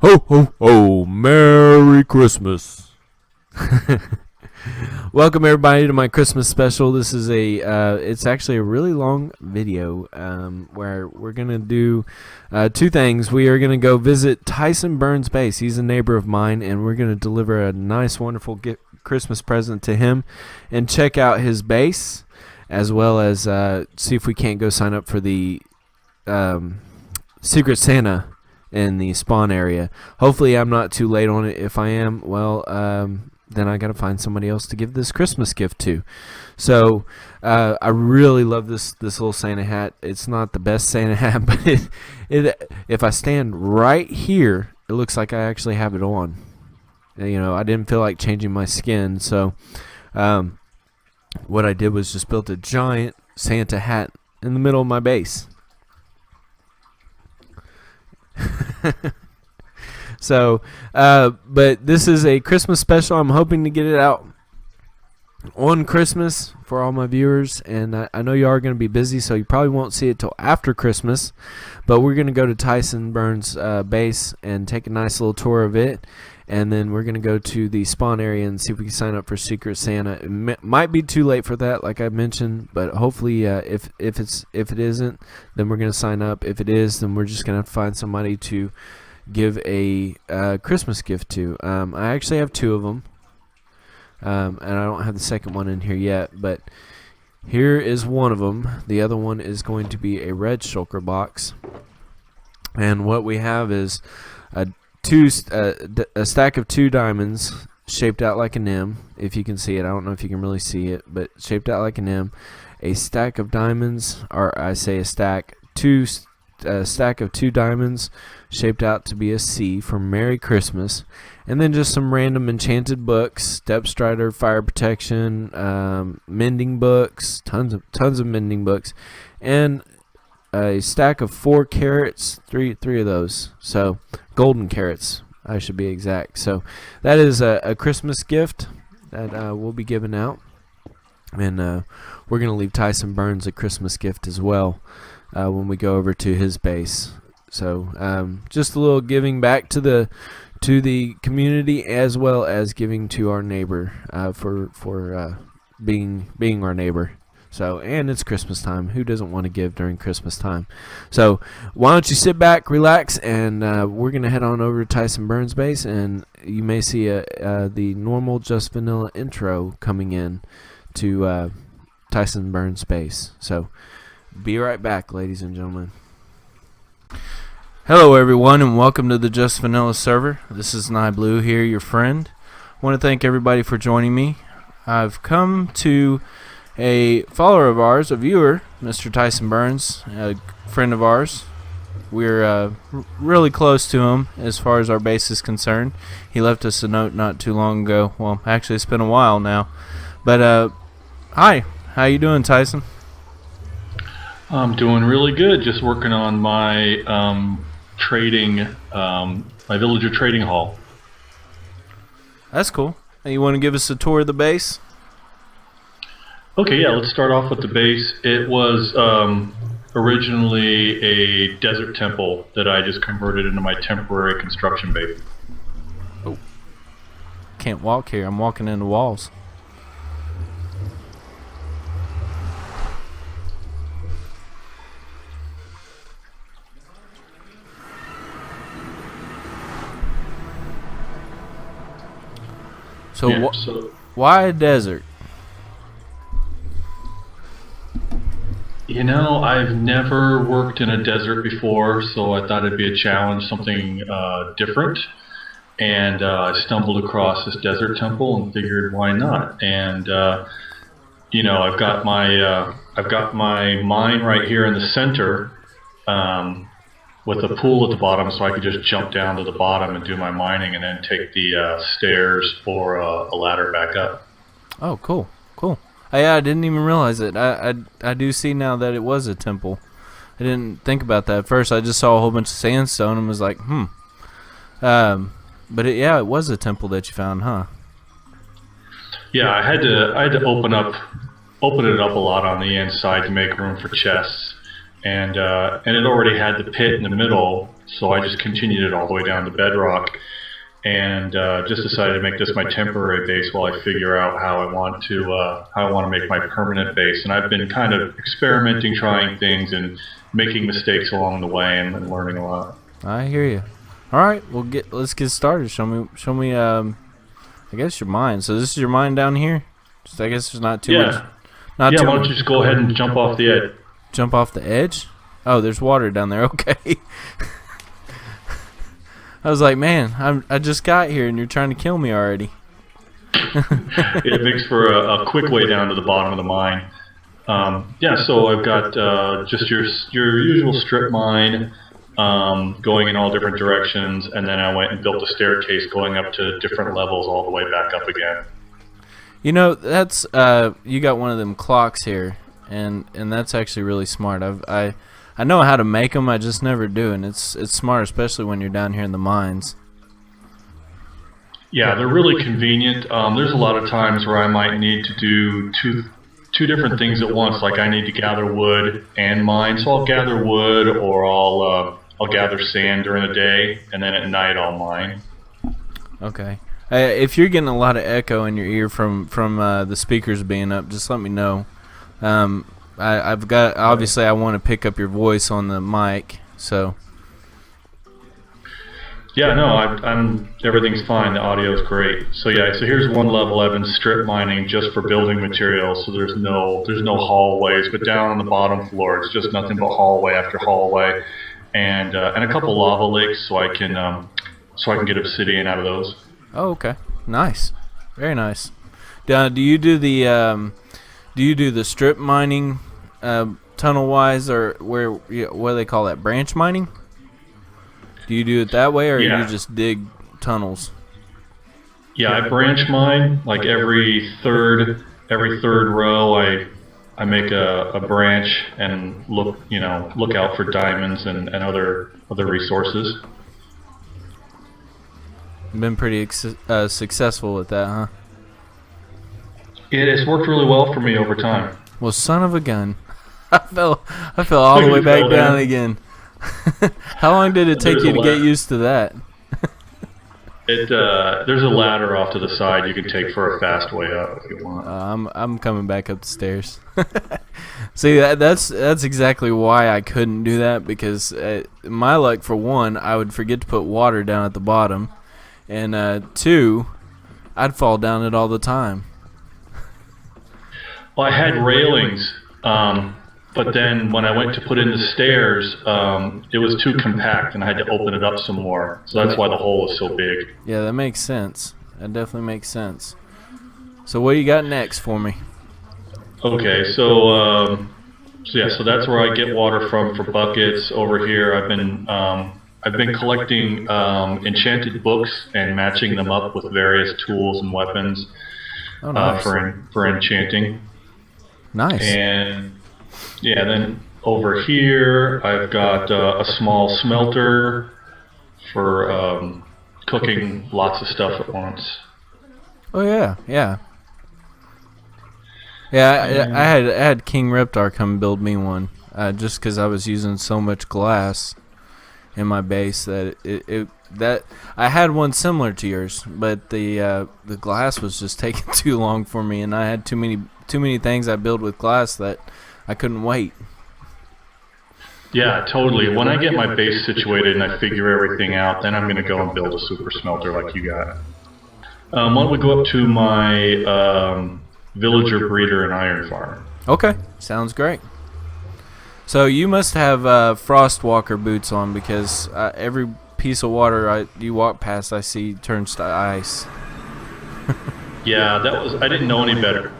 Ho, ho, ho. Merry Christmas. Welcome everybody to my Christmas special. This is it's actually a really long video where we're going to do two things. We are going to go visit Tyson Burns' base. He's a neighbor of mine, and we're going to deliver a nice, wonderful Christmas present to him and check out his base, as well as see if we can't go sign up for the Secret Santa in the spawn area. Hopefully I'm not too late on it. If I am, well, then I gotta find somebody else to give this Christmas gift to. So I really love this little Santa hat. It's not the best Santa hat, but if I stand right here, it looks like I actually have it on. You know, I didn't feel like changing my skin, so what I did was just built a giant Santa hat in the middle of my base. So, but this is a Christmas special. I'm hoping to get it out on Christmas for all my viewers, and I know you are going to be busy, so you probably won't see it till after Christmas. But we're going to go to Tyson Burns' base and take a nice little tour of it, and then we're going to go to the spawn area and see if we can sign up for Secret Santa. It might be too late for that, like I mentioned, but hopefully, if it isn't, then we're going to sign up. If it is, then we're just going to have to find somebody to give a Christmas gift to. I actually have two of them, and I don't have the second one in here yet, but here is one of them. The other one is going to be a red shulker box, and what we have is a stack of 2 diamonds shaped out like an M. If you can see it, I don't know if you can really see it, but shaped out like an M. A stack of diamonds, or I say a stack, a stack of 2 diamonds shaped out to be a C for Merry Christmas, and then just some random enchanted books, Step Strider, Fire Protection, mending books, tons of mending books, and a stack of 4 carrots, three of those, so golden carrots, I should be exact. So that is a Christmas gift that we'll be giving out, and we're going to leave Tyson Burns a Christmas gift as well when we go over to his base. So just a little giving back to the community, as well as giving to our neighbor for being our neighbor. So, and it's Christmas time. Who doesn't want to give during Christmas time? So why don't you sit back, relax, and we're gonna head on over to Tyson Burns' base, and you may see the normal Just Vanilla intro coming in to Tyson Burns' base. So be right back, ladies and gentlemen. Hello everyone, and welcome to the Just Vanilla server. This is Nieblue here, your friend. I want to thank everybody for joining me. I've come to a follower of ours, a viewer, Mr. Tyson Burns, a friend of ours. We're really close to him as far as our base is concerned. He left us a note not too long ago. Well, actually it's been a while now. But hi, how you doing, Tyson? I'm doing really good. Just working on my trading, my villager trading hall. That's cool. You want to give us a tour of the base? Okay, yeah, let's start off with the base. It was originally a desert temple that I just converted into my temporary construction base. Oh, can't walk here. I'm walking into walls. So, Yeah, why a desert? You know, I've never worked in a desert before, so I thought it'd be a challenge, something different. And I stumbled across this desert temple and figured, why not? And you know, I've got my mine right here in the center, with a pool at the bottom, so I could just jump down to the bottom and do my mining, and then take the stairs or a ladder back up. Oh, cool, cool. I didn't even realize it. I do see now that it was a temple. I didn't think about that at first. I just saw a whole bunch of sandstone and was like, but yeah, it was a temple that you found, huh? Yeah, I had to open it up a lot on the inside to make room for chests. And it already had the pit in the middle So I just continued it all the way down to bedrock, and just decided to make this my temporary base while I figure out how I want to make my permanent base. And I've been kind of experimenting, trying things, and making mistakes along the way, and learning a lot. I hear you. All right, let's get started. Show me. I guess your mine. So this is your mine down here. Just, I guess there's not too much. Why don't you just go ahead and jump off the edge? Jump off the edge? Oh, there's water down there. Okay. I was like, man, I just got here and you're trying to kill me already. It makes for a quick way down to the bottom of the mine. So I've got just your usual strip mine, going in all different directions, and then I went and built a staircase going up to different levels all the way back up again. You know, that's you got one of them clocks here, and that's actually really smart. I know how to make them, I just never do, and it's smart, especially when you're down here in the mines. Yeah, they're really convenient. There's a lot of times where I might need to do two different things at once, like I need to gather wood and mine. So I'll gather wood, or I'll gather sand during the day, and then at night I'll mine. Okay. If you're getting a lot of echo in your ear from the speakers being up, just let me know. I've got, obviously I want to pick up your voice on the mic, so. Yeah, no, I'm everything's fine. The audio is great. So here's one level I've been strip mining just for building materials. So there's no hallways, but down on the bottom floor it's just nothing but hallway after hallway, and a couple lava lakes so I can get obsidian out of those. Oh, okay, nice, very nice. Do you do the strip mining tunnel wise, or what do they call that, branch mining? Do you do it that way, or you just dig tunnels? Yeah, I branch mine. Like every third row, I make a branch and look out for diamonds and other resources. Been pretty successful with that, huh? It's worked really well for me over time. Well, son of a gun, I fell all the way back down again. How long did it take you to get used to that? There's a ladder off to the side you can take for a fast way up if you want. I'm coming back up the stairs. See, that's exactly why I couldn't do that, because my luck, for one, I would forget to put water down at the bottom, and two, I'd fall down it all the time. Well, I had railings, but then when I went to put in the stairs, it was too compact and I had to open it up some more. So that's why the hole is so big. Yeah, that makes sense. That definitely makes sense. So what do you got next for me? Okay, so that's where I get water from for buckets. Over here, I've been collecting enchanted books and matching them up with various tools and weapons. Oh, nice. For enchanting. Nice. And then over here I've got a small smelter for cooking lots of stuff at once. Oh yeah. I had King Reptar come build me one, just because I was using so much glass in my base that I had one similar to yours, but the glass was just taking too long for me, and I had too many things I build with glass that I couldn't wait. Yeah, totally. When I get my base situated and I figure everything out, then I'm going to go and build a super smelter like you got. Why don't we go up to my villager breeder and iron farm? Okay, sounds great. So you must have Frostwalker boots on, because every piece of water you walk past I see turns to ice. Yeah, I didn't know any better.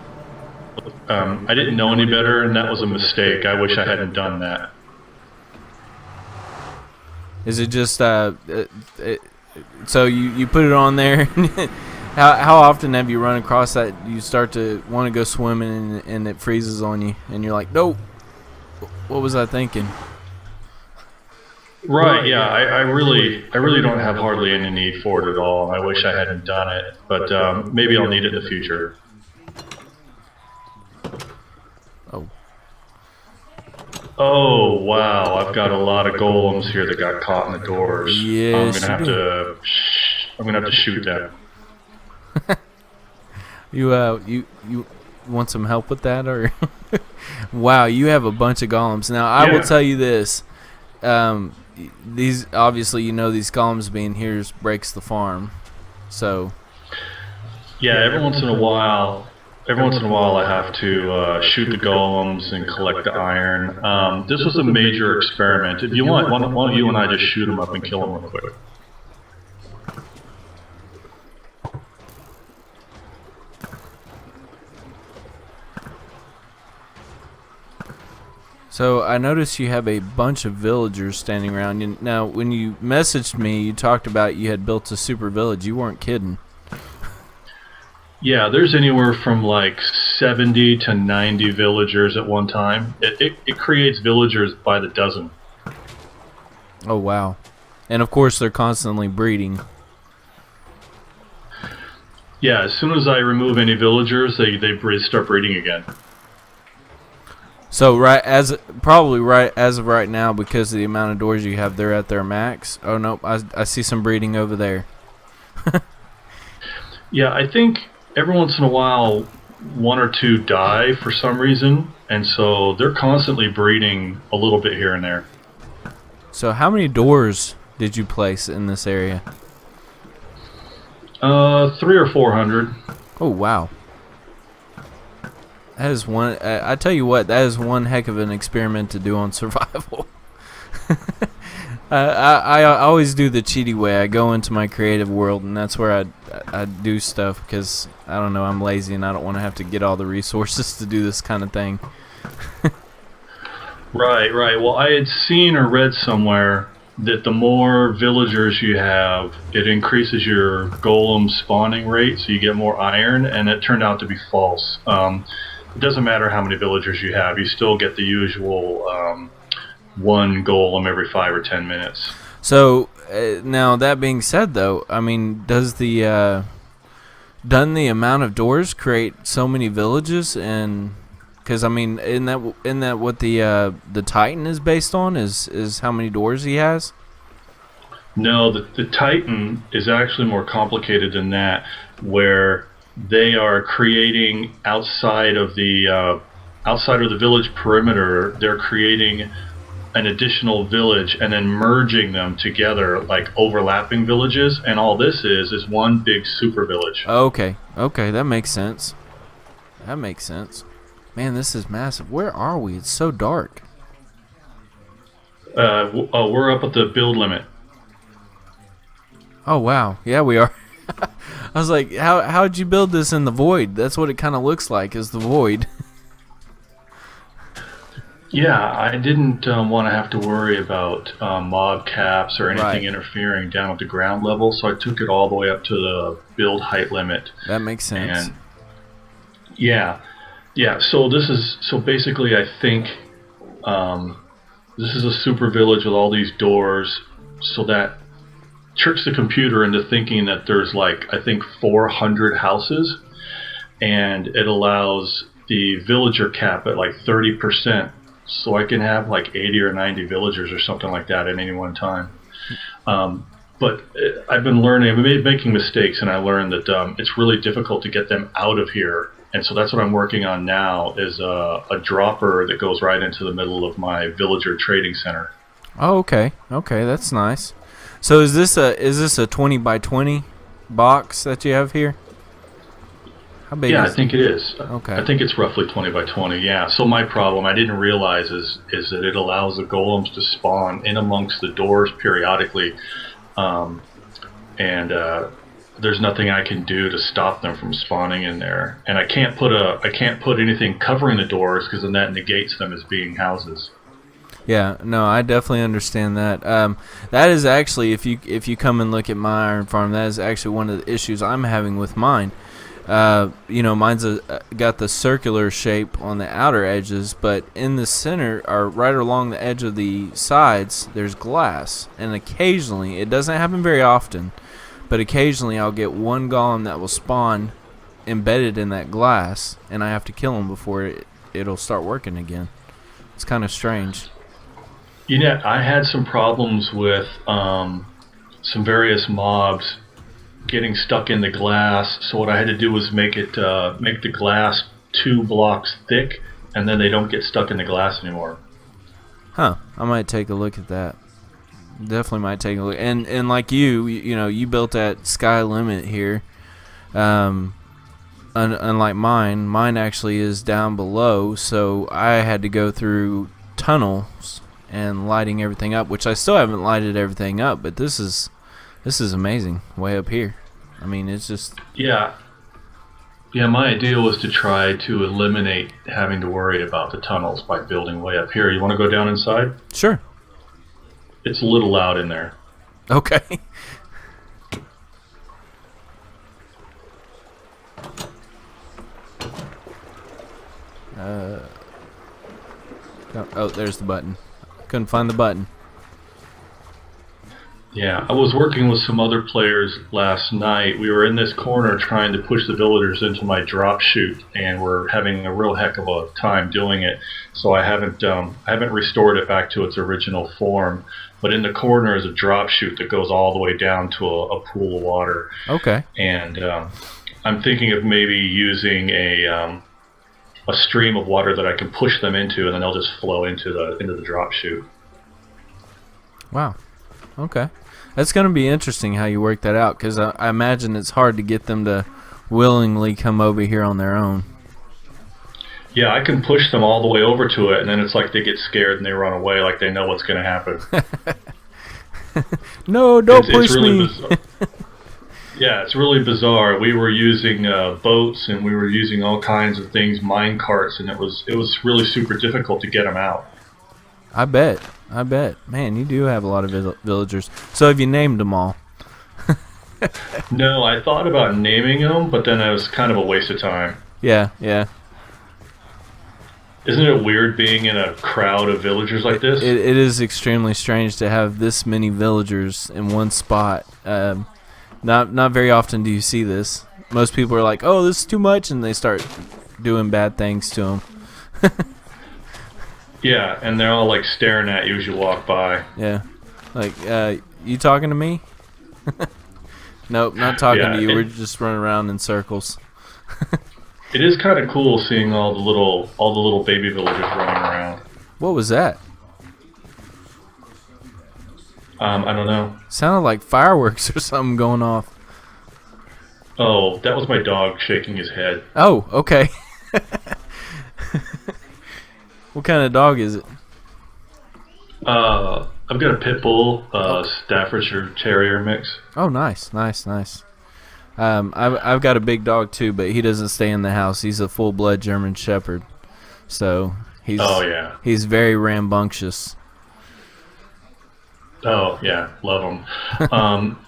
And that was a mistake. I wish I hadn't done that. Is it just so you put it on there? How often have you run across that you start to want to go swimming and it freezes on you and you're like, nope, what was I thinking? Right, yeah, I really don't have hardly any need for it at all. I wish I hadn't done it, but maybe I'll need it in the future. Oh. Oh wow, I've got a lot of golems here that got caught in the doors. I'm Yes, gonna you have do. to. I'm gonna have to shoot them. You want some help with that, or? Wow, you have a bunch of golems. Now I will Yeah, tell you this. These obviously, these golems being here breaks the farm. So yeah. Every once in a while, I have to shoot the golems and collect the iron. This was a major experiment. If you want, why don't you and I just shoot them up and kill them real quick? So I noticed you have a bunch of villagers standing around. Now, when you messaged me, you talked about you had built a super village. You weren't kidding. Yeah, there's anywhere from like 70 to 90 villagers at one time. It creates villagers by the dozen. Oh, wow. And, of course, they're constantly breeding. Yeah, as soon as I remove any villagers, they start breeding again. So, probably right as of right now, because of the amount of doors you have, they're at their max. Oh, nope, I see some breeding over there. Yeah, I think every once in a while, one or two die for some reason, and so they're constantly breeding a little bit here and there. So, how many doors did you place in this area? 300 or 400. Oh, wow. That is one. I tell you what, that is one heck of an experiment to do on survival. I always do the cheaty way. I go into my creative world, and that's where I do stuff because I don't know, I'm lazy and I don't want to have to get all the resources to do this kind of thing. Right, right. Well, I had seen or read somewhere that the more villagers you have, it increases your golem spawning rate, so you get more iron, and it turned out to be false. It doesn't matter how many villagers you have, you still get the usual one golem every 5 or 10 minutes. So now that being said, though, I mean, doesn't the amount of doors create so many villages? And because I mean, isn't that what the Titan is based on? Is how many doors he has? No, the Titan is actually more complicated than that, where they are creating outside of the village perimeter. They're creating an additional village and then merging them together like overlapping villages, and all this is one big super village. Okay, that makes sense. Man, this is massive. Where are we? It's so dark. We're up at the build limit. Oh wow, yeah, we are. I was like, how'd you build this in the void? That's what it kind of looks like, is the void. Yeah, I didn't want to have to worry about mob caps or anything Right. interfering down at the ground level, so I took it all the way up to the build height limit. That makes sense. And yeah, yeah. So basically, I think this is a super village with all these doors, so that tricks the computer into thinking that there's like, I think, 400 houses, and it allows the villager cap at like 30%, so I can have like 80 or 90 villagers or something like that at any one time. But I've been learning, I've been making mistakes, and I learned that it's really difficult to get them out of here. And so that's what I'm working on now, is a dropper that goes right into the middle of my villager trading center. Oh, okay, that's nice. So is this a 20 by 20 box that you have here? How big? Yeah, is I think it is. Okay. I think it's roughly 20 by 20. Yeah. So my problem, I didn't realize, is that it allows the golems to spawn in amongst the doors periodically, and there's nothing I can do to stop them from spawning in there. And I can't put anything covering the doors, because then that negates them as being houses. Yeah, no, I definitely understand that. That is actually, if you come and look at my iron farm, that is actually one of the issues I'm having with mine. Mine's got the circular shape on the outer edges, but in the center, or right along the edge of the sides, there's glass. And occasionally, it doesn't happen very often, but occasionally I'll get one golem that will spawn embedded in that glass, and I have to kill him before it'll start working again. It's kind of strange. I had some problems with some various mobs getting stuck in the glass. So what I had to do was make the glass 2 blocks thick, and then they don't get stuck in the glass anymore. Huh. I might take a look at that. Definitely might take a look. And like you built that sky limit here. Unlike mine actually is down below, so I had to go through tunnels and lighting everything up, which I still haven't lighted everything up, but this is amazing way up here. I mean, it's just Yeah, my idea was to try to eliminate having to worry about the tunnels by building way up here. You want to go down inside? sure. It's a little loud in there. Okay. Oh, there's the button. Couldn't find the button. Yeah, I was working with some other players last night. We were in this corner trying to push the villagers into my drop chute, and we're having a real heck of a time doing it. So I haven't restored it back to its original form. But in the corner is a drop chute that goes all the way down to a pool of water. Okay. And I'm thinking of maybe using a stream of water that I can push them into, and then they'll just flow into the drop chute. Wow. Okay. That's going to be interesting how you work that out, because I imagine it's hard to get them to willingly come over here on their own. Yeah, I can push them all the way over to it, and then it's like they get scared and they run away like they know what's going to happen. No, don't push it's really me. Yeah, it's really bizarre. We were using boats, and we were using all kinds of things, mine carts, and it was really super difficult to get them out. I bet. Man, you do have a lot of villagers. So have you named them all? No, I thought about naming them, but then it was kind of a waste of time. Yeah. Isn't it weird being in a crowd of villagers like this? It is extremely strange to have this many villagers in one spot. Not very often do you see this. Most people are like, "Oh, this is too much," and they start doing bad things to them. Yeah, and they're all like staring at you as you walk by. Yeah, like, you talking to me? Nope, not talking to you. We're just running around in circles. It is kind of cool seeing all the little baby villagers running around. What was that? I don't know. Sounded like fireworks or something going off. Oh, that was my dog shaking his head. Oh, okay. What kind of dog is it? I've got a pit bull, Staffordshire Terrier mix. Oh, nice. I've got a big dog too, but he doesn't stay in the house. He's a full-blood German Shepherd, so he's very rambunctious. Oh yeah, love them.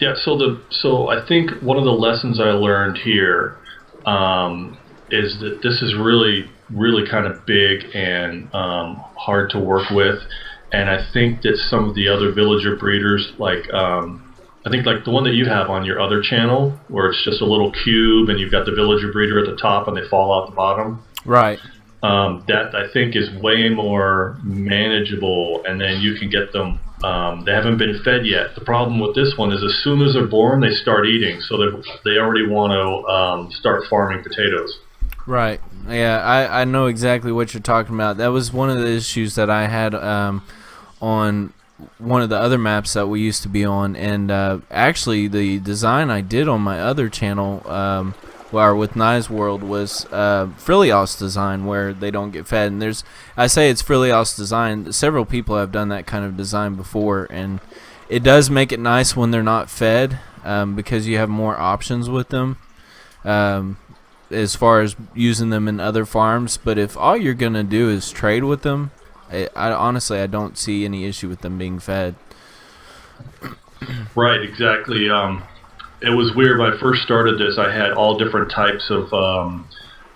Yeah, so I think one of the lessons I learned here is that this is really kind of big and hard to work with, and I think that some of the other villager breeders, like I think like the one that you have on your other channel, where it's just a little cube and you've got the villager breeder at the top and they fall out the bottom. Right. That I think is way more manageable, and then you can get them. They haven't been fed yet. The problem with this one is as soon as they're born, they start eating, so they already want to start farming potatoes. Right. Yeah, I know exactly what you're talking about. That was one of the issues that I had on one of the other maps that we used to be on, and actually the design I did on my other channel, with Nye's World, was Frilios design, where they don't get fed. And I say it's Frilios design. Several people have done that kind of design before, and it does make it nice when they're not fed, because you have more options with them. As far as using them in other farms, but if all you're gonna do is trade with them, I honestly don't see any issue with them being fed. Right, exactly. It was weird when I first started this. I had all different types of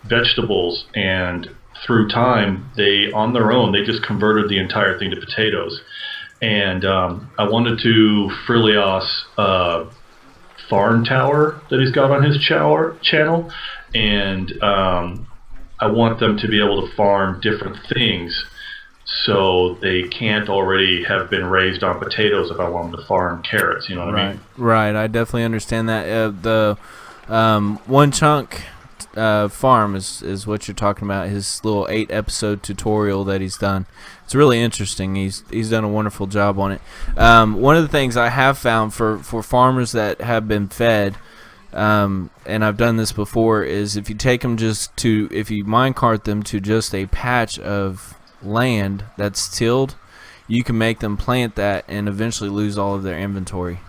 vegetables, and through time, on their own, they just converted the entire thing to potatoes. And I wanted to Frilios farm tower that he's got on his channel, and I want them to be able to farm different things. so they can't already have been raised on potatoes if I want them to farm carrots. You know what I Right. mean? Right. I definitely understand that. The One Chunk farm is what you're talking about. His little 8-episode tutorial that he's done. It's really interesting. He's done a wonderful job on it. One of the things I have found for farmers that have been fed, and I've done this before, is if you take them if you minecart them to just a patch of land that's tilled, you can make them plant that and eventually lose all of their inventory.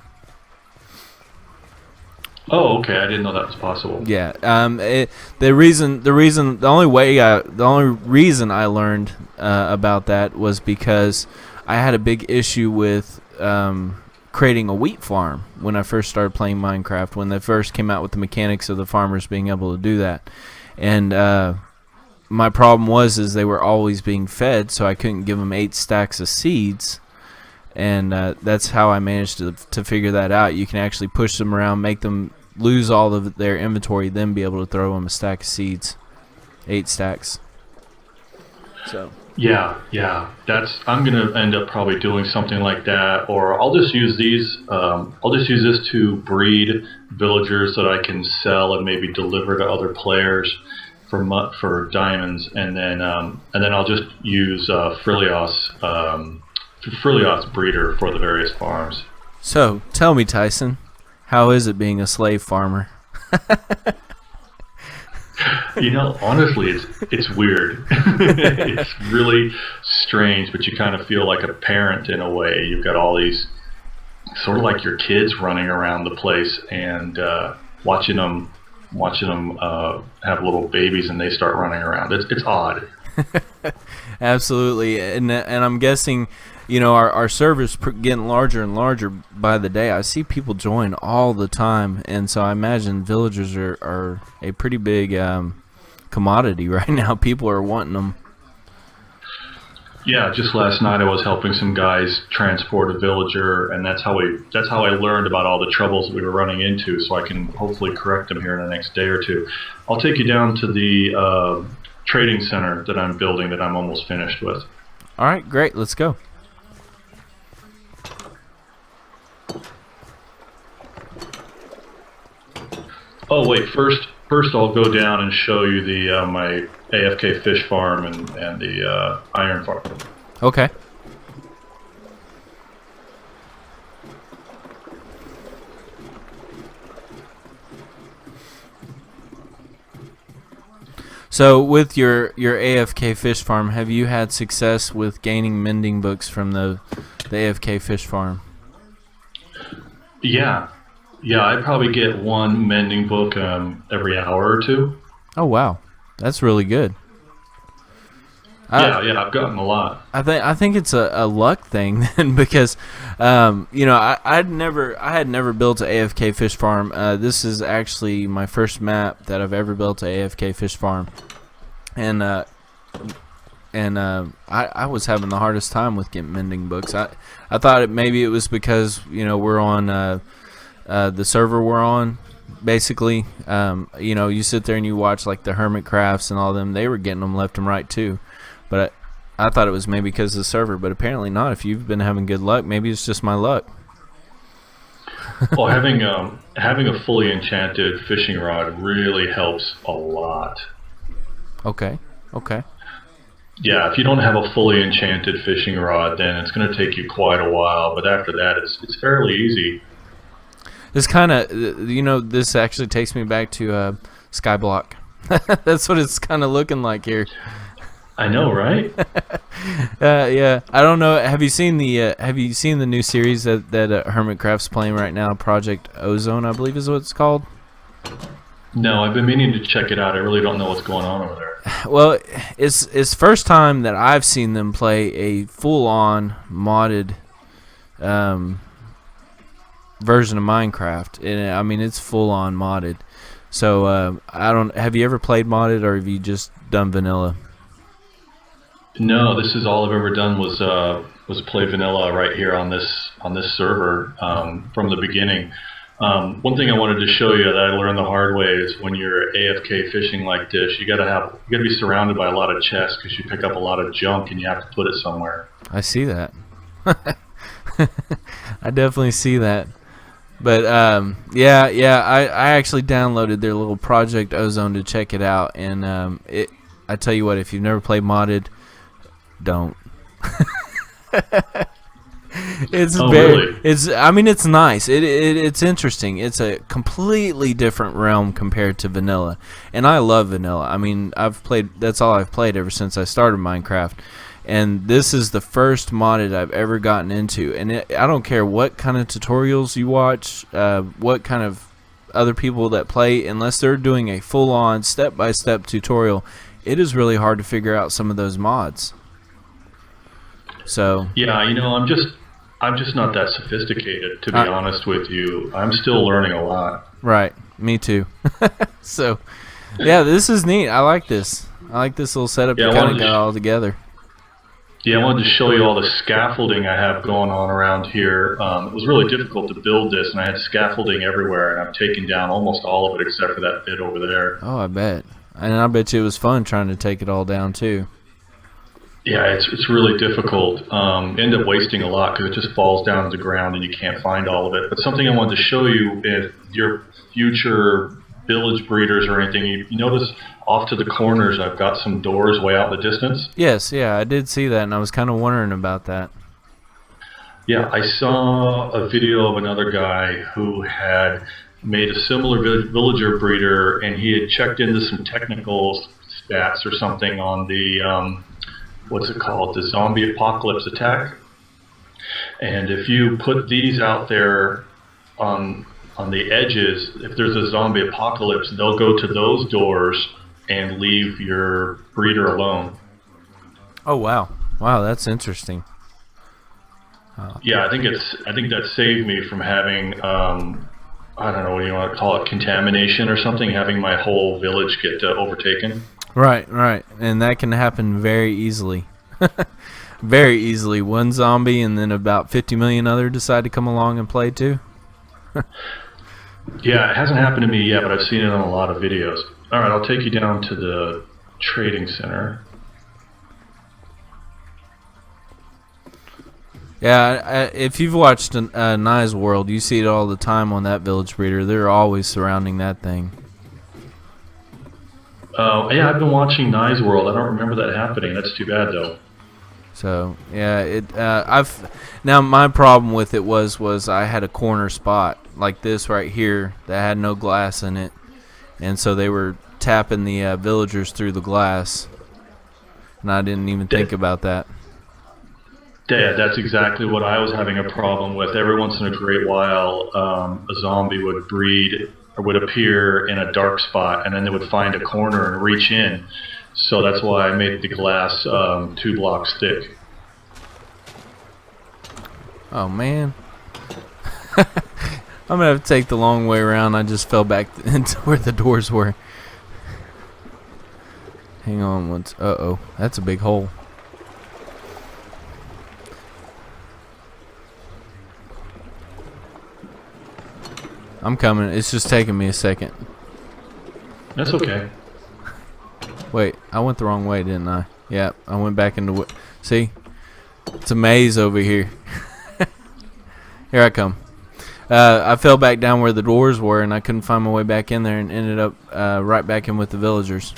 Oh, okay. I didn't know that was possible. Yeah. The only reason I learned about that was because I had a big issue with creating a wheat farm when I first started playing Minecraft. When they first came out with the mechanics of the farmers being able to do that, and my problem is they were always being fed, so I couldn't give them 8 stacks of seeds. And that's how I managed to figure that out. You can actually push them around, make them lose all of their inventory, then be able to throw them a stack of seeds, 8 stacks. So Yeah. I'm gonna end up probably doing something like that, or I'll just use these. I'll just use this to breed villagers that I can sell and maybe deliver to other players for diamonds, and then I'll just use Frillios breeder for the various farms. So, tell me, Tyson, how is it being a slave farmer? Honestly, it's weird. It's really strange, but you kind of feel like a parent in a way. You've got all these sort of like your kids running around the place, and watching them have little babies, and they start running around. It's odd. Absolutely, and I'm guessing, our server's getting larger and larger by the day. I see people join all the time, and so I imagine villagers are a pretty big commodity right now. People are wanting them. Yeah, just last night I was helping some guys transport a villager, and that's how I learned about all the troubles that we were running into, so I can hopefully correct them here in the next day or two. I'll take you down to the trading center that I'm building that I'm almost finished with. All right, great. Let's go. Oh wait, first I'll go down and show you the my AFK fish farm and the iron farm. Okay. So with your AFK fish farm, have you had success with gaining mending books from the AFK fish farm? Yeah, I probably get one mending book every hour or two. Oh wow, that's really good. Yeah, I've gotten a lot. I think it's a luck thing then, because I had never built an AFK fish farm. This is actually my first map that I've ever built an AFK fish farm, and I was having the hardest time with getting mending books. I thought maybe it was because we're on the server we're on. Basically, you sit there and you watch like the Hermit Crafts and all them. They were getting them left and right too. But I thought it was maybe because of the server, but apparently not. If you've been having good luck, maybe it's just my luck. Well, having a fully enchanted fishing rod really helps a lot. Okay. Yeah, if you don't have a fully enchanted fishing rod, then it's going to take you quite a while. But after that, it's fairly easy. This kind of, this actually takes me back to Skyblock. That's what it's kind of looking like here. I know, right? Yeah, I don't know. Have you seen the new series that Hermit Craft's playing right now? Project Ozone, I believe, is what it's called. No, I've been meaning to check it out. I really don't know what's going on over there. Well, it's first time that I've seen them play a full-on modded version of Minecraft, and I mean it's full-on modded. So have you ever played modded, or have you just done vanilla? No, this is all I've ever done was play vanilla right here on this server from the beginning. One thing I wanted to show you that I learned the hard way is when you're AFK fishing like this, you gotta be surrounded by a lot of chests because you pick up a lot of junk and you have to put it somewhere. I see that. I definitely see that. But yeah, I actually downloaded their little Project Ozone to check it out, and I tell you what, if you've never played modded, don't. Really? I mean, it's nice. It's interesting. It's a completely different realm compared to vanilla, and I love vanilla. I mean, that's all I've played ever since I started Minecraft. And this is the first modded I've ever gotten into, and I don't care what kind of tutorials you watch, what kind of other people that play, unless they're doing a full-on step-by-step tutorial, it is really hard to figure out some of those mods. So yeah, I'm just not that sophisticated, to be honest with you. I'm still learning a lot. Right, me too. So yeah, this is neat. I like this. I like this little setup you kind of got all together. Yeah, I wanted to show you all the scaffolding I have going on around here. It was really difficult to build this, and I had scaffolding everywhere, and I've taken down almost all of it except for that bit over there. Oh, I bet. And I bet you it was fun trying to take it all down, too. Yeah, it's really difficult. End up wasting a lot because it just falls down to the ground and you can't find all of it. But something I wanted to show you, if your future village breeders or anything, you notice off to the corners I've got some doors way out in the distance. Yes, yeah, I did see that, and I was kind of wondering about that. Yeah, I saw a video of another guy who had made a similar villager breeder, and he had checked into some technical stats or something on the what's it called, the zombie apocalypse attack. And if you put these out there on the edges, if there's a zombie apocalypse, they'll go to those doors and leave your breeder alone. Oh wow, that's interesting. Yeah, I think that saved me from having I don't know what you want to call it, contamination or something, having my whole village get overtaken. Right, and that can happen very easily. Very easily. One zombie and then about 50 million other decide to come along and play too. Yeah, it hasn't happened to me yet, but I've seen it on a lot of videos. All right, I'll take you down to the trading center. Yeah, if you've watched Nye's World, you see it all the time on that village breeder. They're always surrounding that thing. Yeah, I've been watching Nye's World. I don't remember that happening. That's too bad, though. So yeah, now my problem with it was I had a corner spot like this right here that had no glass in it, and so they were tapping the villagers through the glass, and I didn't even think about that. Yeah, that's exactly what I was having a problem with. Every once in a great while, a zombie would breed or would appear in a dark spot, and then they would find a corner and reach in. So that's why I made the glass 2 blocks thick. Oh man. I'm gonna have to take the long way around. I just fell back into where the doors were. Hang on once. Uh-oh. That's a big hole. I'm coming. It's just taking me a second. That's okay. Wait, I went the wrong way, didn't I? Yeah, I went back into... See? It's a maze over here. Here I come. I fell back down where the doors were, and I couldn't find my way back in there, and ended up right back in with the villagers.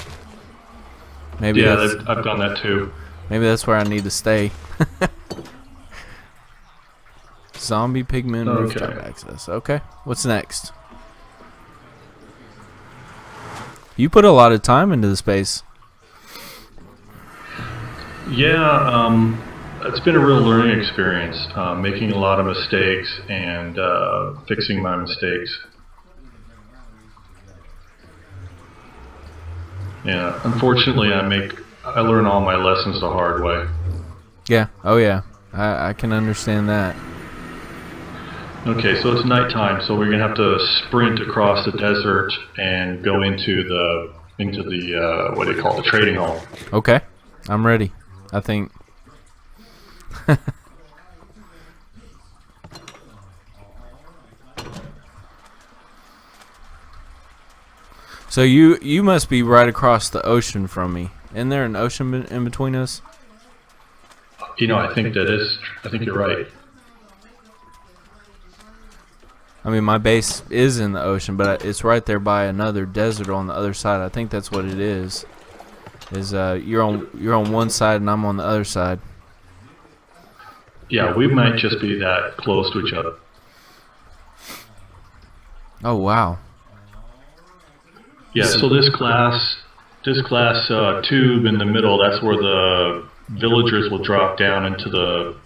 Maybe yeah, I've done that too. Maybe that's where I need to stay. Zombie pigmen rooftop access. Okay, what's next? You put a lot of time into the space. Yeah, it's been a real learning experience, making a lot of mistakes and fixing my mistakes. Yeah, unfortunately, I learn all my lessons the hard way. Yeah. Oh yeah. I can understand that. Okay, so it's nighttime, so we're gonna have to sprint across the desert and go into the what do you call it, the trading hall. Okay, I'm ready. I think. So you must be right across the ocean from me. Isn't there an ocean in between us? I think you're right. I mean, my base is in the ocean, but it's right there by another desert on the other side. I think that's what it is. You're on one side and I'm on the other side. Yeah, we might just be that close to each other. Oh wow. Yeah, so this glass tube in the middle, that's where the villagers will drop down into the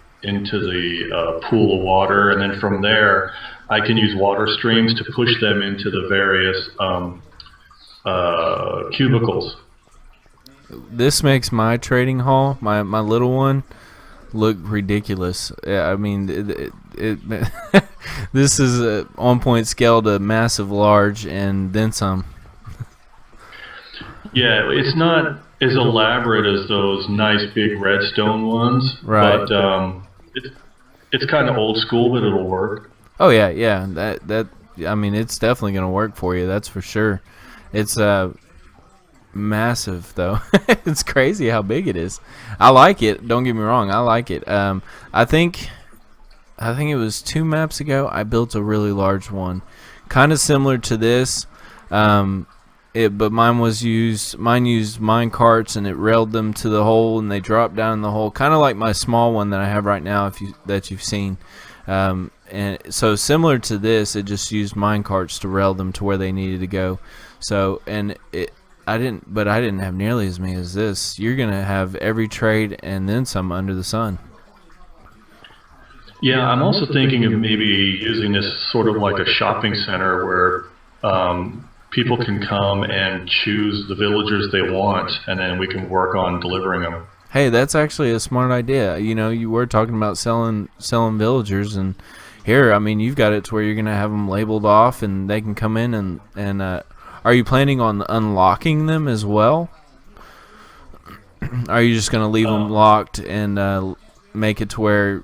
pool of water, and then from there, I can use water streams to push them into the various cubicles. This makes my trading hall, my little one, look ridiculous. Yeah, I mean, this is a on-point scale to massive, large, and then some. Yeah, it's not as elaborate as those nice big redstone ones, right? But it's kind of old school, but it'll work. Oh yeah. That I mean, it's definitely gonna work for you. That's for sure. It's massive though. It's crazy how big it is. I like it. Don't get me wrong. I like it. I think it was 2 maps ago. I built a really large one, kind of similar to this. But mine used mine carts, and it railed them to the hole, and they dropped down in the hole, kind of like my small one that I have right now, that you've seen. And so similar to this, it just used mine carts to rail them to where they needed to go. So I didn't have nearly as many as this. You're gonna have every trade and then some under the sun. Yeah, I'm also thinking of maybe using this sort of like a shopping center where people can come and choose the villagers they want, and then we can work on delivering them. Hey, that's actually a smart idea. You were talking about selling villagers, and here, I mean, you've got it to where you're gonna have them labeled off, and they can come in and are you planning on unlocking them as well? Are you just gonna leave them locked and make it to where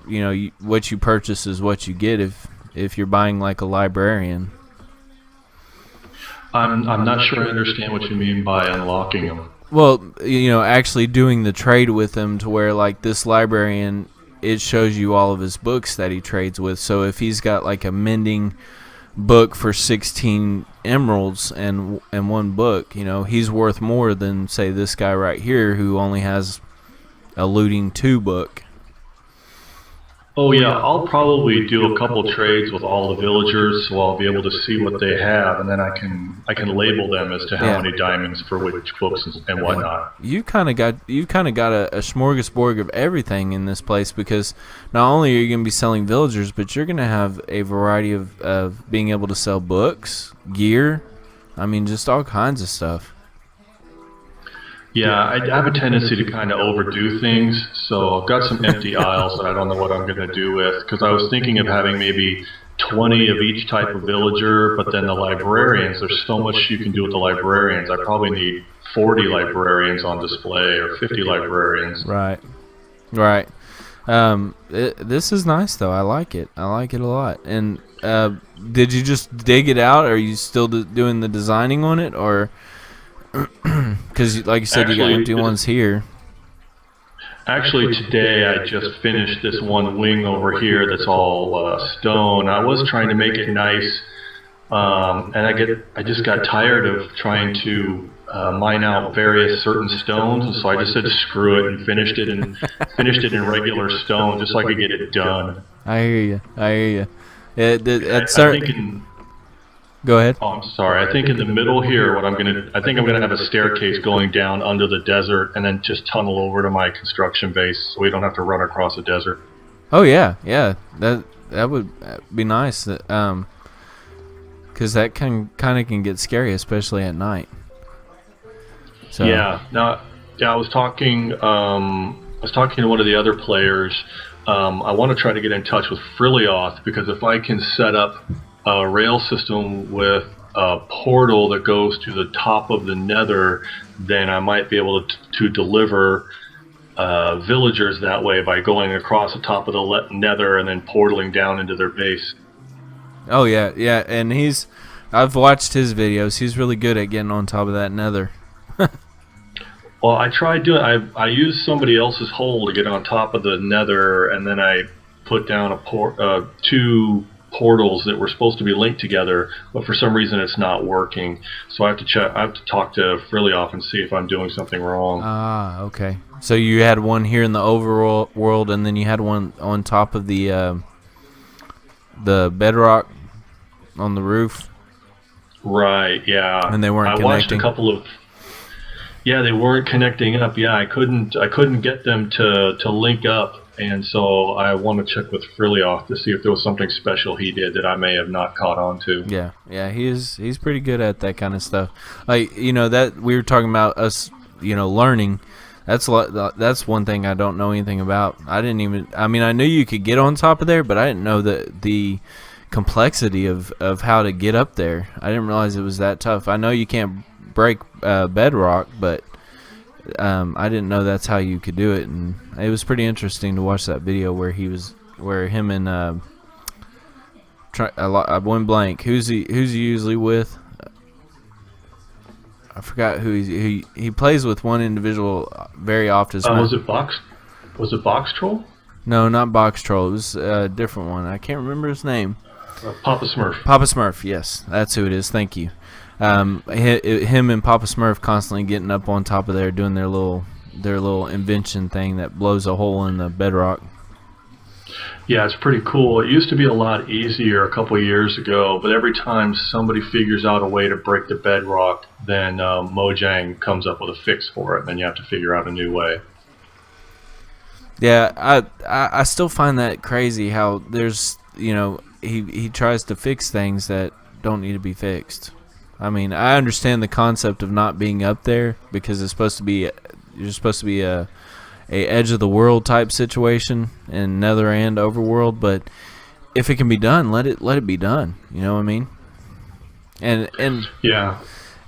what you purchase is what you get if you're buying like a librarian? I'm not sure I understand what you mean by unlocking them. Well, actually doing the trade with them to where, like, this librarian, it shows you all of his books that he trades with. So if he's got like a mending book for 16 emeralds and one book, he's worth more than, say, this guy right here who only has a looting 2 book. Oh yeah, I'll probably do a couple trades with all the villagers, so I'll be able to see what they have, and then I can label them as to how many diamonds for which books and whatnot. You kind of got a smorgasbord of everything in this place, because not only are you going to be selling villagers, but you're going to have a variety of being able to sell books, gear, I mean, just all kinds of stuff. Yeah, I have a tendency to kind of overdo things, so I've got some empty aisles that I don't know what I'm going to do with, because I was thinking of having maybe 20 of each type of villager, but then the librarians, there's so much you can do with the librarians. I probably need 40 librarians on display, or 50 librarians. Right. This is nice, though. I like it. I like it a lot. And did you just dig it out? Are you still doing the designing on it, or... Because, like you said, you got empty ones here. Actually, today I just finished this one wing over here that's all stone. I was trying to make it nice, and I just got tired of trying to mine out various certain stones, so I just said screw it and finished it in regular stone, just so I could get it done. I hear you. Go ahead. Oh, I'm sorry. I think in the middle here, I'm gonna have a staircase going down under the desert, and then just tunnel over to my construction base, so we don't have to run across the desert. Oh yeah. That would be nice. Because that kind of can get scary, especially at night. So. Yeah. I was talking to one of the other players. I want to try to get in touch with Frilioth, because if I can set up a rail system with a portal that goes to the top of the nether, then I might be able to deliver villagers that way by going across the top of the nether and then portaling down into their base. Oh yeah, and he's I've watched his videos. He's really good at getting on top of that nether. Well, I tried doing. I used somebody else's hole to get on top of the nether, and then I put down two portals that were supposed to be linked together, but for some reason it's not working. So I have to check. I have to talk to Frilioff and see if I'm doing something wrong. Ah, okay. So you had one here in the overall world, and then you had one on top of the bedrock on the roof. Right. Yeah. And they weren't I watched connecting. a couple of. Yeah, they weren't connecting up. Yeah, I couldn't get them to link up, and so I want to check with Frilioff to see if there was something special he did that I may have not caught on to. Yeah, he's pretty good at that kind of stuff. Like, that we were talking about us, learning. That's one thing I don't know anything about. I knew you could get on top of there, but I didn't know the complexity of how to get up there. I didn't realize it was that tough. I know you can't break bedrock, but I didn't know that's how you could do it, and it was pretty interesting to watch that video where him and I went blank. Who's he usually with? I forgot who he plays with. One individual very often. Was it Box Troll? No, not Box Troll. It was a different one. I can't remember his name. Papa Smurf. Papa Smurf. Yes, that's who it is. Thank you. Him and Papa Smurf constantly getting up on top of there, doing their little invention thing that blows a hole in the bedrock. Yeah, it's pretty cool. It used to be a lot easier a couple of years ago, but every time somebody figures out a way to break the bedrock, then Mojang comes up with a fix for it, and then you have to figure out a new way. Yeah, I still find that crazy how there's, he tries to fix things that don't need to be fixed. I mean, I understand the concept of not being up there because you're supposed to be a edge of the world type situation in Nether and Overworld, but if it can be done, let it be done. You know what I mean? And yeah,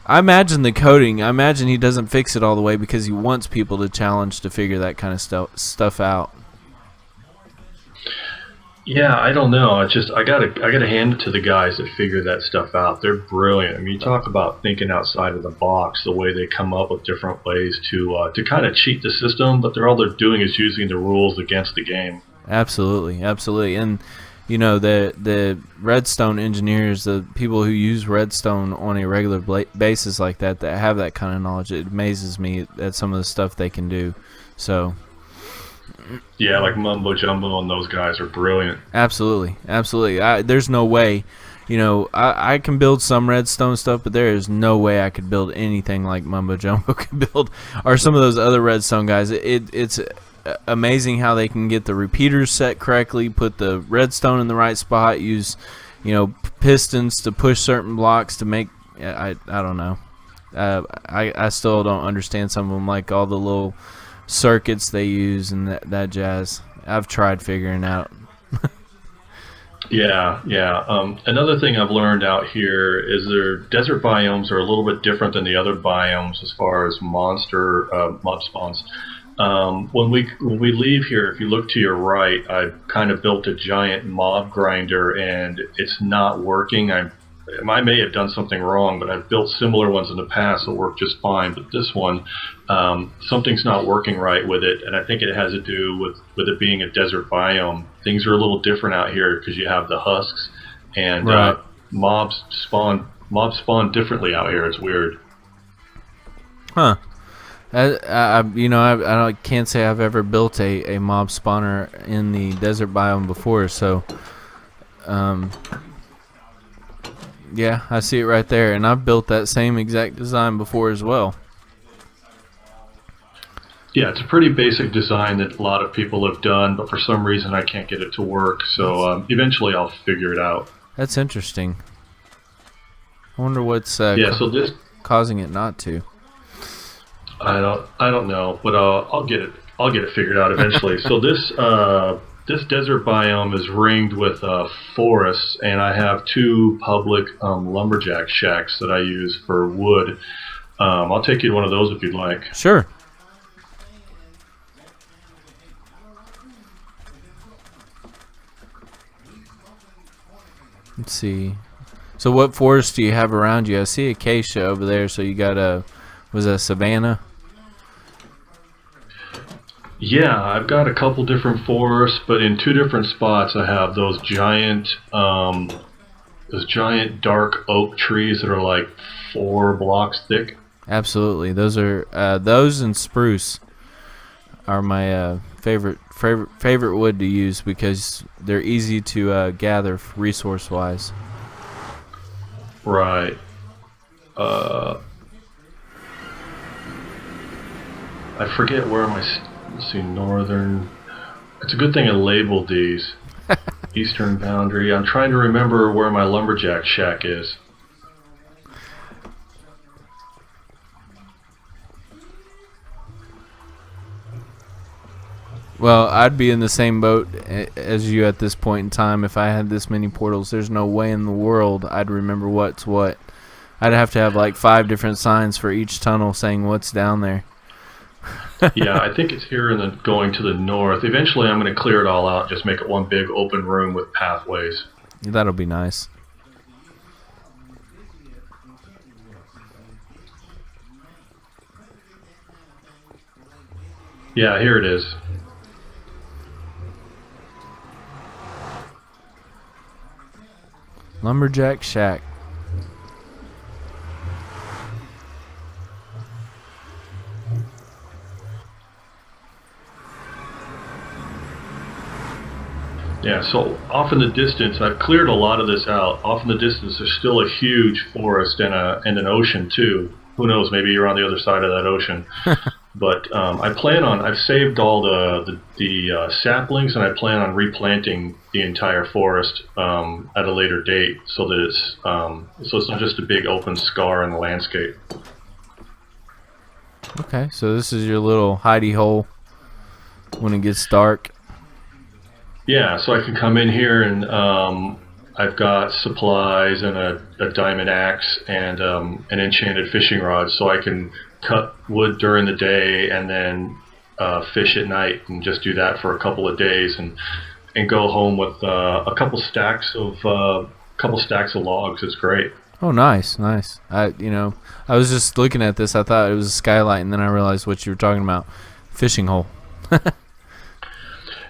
I imagine the coding. I imagine he doesn't fix it all the way because he wants people to challenge to figure that kind of stuff out. Yeah, I don't know. I gotta hand it to the guys that figure that stuff out. They're brilliant. I mean, you talk about thinking outside of the box. The way they come up with different ways to kind of cheat the system, but all they're doing is using the rules against the game. Absolutely, and the redstone engineers, the people who use redstone on a regular basis like that have that kind of knowledge. It amazes me at some of the stuff they can do. So. Yeah, like Mumbo Jumbo and those guys are brilliant. Absolutely. There's no way, I can build some redstone stuff, but there is no way I could build anything like Mumbo Jumbo could build, or some of those other redstone guys. It's amazing how they can get the repeaters set correctly, put the redstone in the right spot, use, pistons to push certain blocks to make. I don't know. I still don't understand some of them, like all the little circuits they use and that jazz. I've tried figuring out. Yeah. Another thing I've learned out here is their desert biomes are a little bit different than the other biomes as far as mob spawns. When we leave here, if you look to your right, I've kind of built a giant mob grinder, and it's not working. I may have done something wrong, but I've built similar ones in the past that work just fine. But this one, something's not working right with it, and I think it has to do with it being a desert biome. Things are a little different out here because you have the husks, and right. Mobs spawn differently out here. It's weird. Huh. I can't say I've ever built a mob spawner in the desert biome before, so yeah, I see it right there, and I've built that same exact design before as well. Yeah, it's a pretty basic design that a lot of people have done, but for some reason I can't get it to work, so eventually I'll figure it out. That's interesting. I wonder what's causing it not to. I don't know, but I'll get it figured out eventually. So this desert biome is ringed with forests, and I have two public lumberjack shacks that I use for wood. I'll take you to one of those if you'd like. Sure. Let's see. So what forest do you have around you? I see acacia over there. So you got was that savanna? Yeah, I've got a couple different forests, but in two different spots I have those giant dark oak trees that are like 4 blocks thick. Absolutely. Those and spruce are my favorite wood to use because they're easy to gather resource wise. Right. I forget where let's see, northern. It's a good thing I labeled these. Eastern boundary. I'm trying to remember where my lumberjack shack is. Well, I'd be in the same boat as you at this point in time. If I had this many portals, there's no way in the world I'd remember what's what. I'd have to have like 5 different signs for each tunnel saying what's down there. Yeah, I think it's here going to the north. Eventually I'm going to clear it all out, just make it one big open room with pathways. That'll be nice. Yeah, here it is. Lumberjack shack. Yeah, so off in the distance, I've cleared a lot of this out. Off in the distance, there's still a huge forest and an ocean too. Who knows? Maybe you're on the other side of that ocean. But I've saved all the saplings, and I plan on replanting the entire forest at a later date, so that it's not just a big open scar in the landscape. Okay, so this is your little hidey hole when it gets dark. Yeah, so I can come in here and I've got supplies and a diamond axe and an enchanted fishing rod, so I can cut wood during the day and then fish at night, and just do that for a couple of days, and go home with a couple stacks of logs. It's great. Oh, nice. I was just looking at this. I thought it was a skylight, and then I realized what you were talking about. Fishing hole.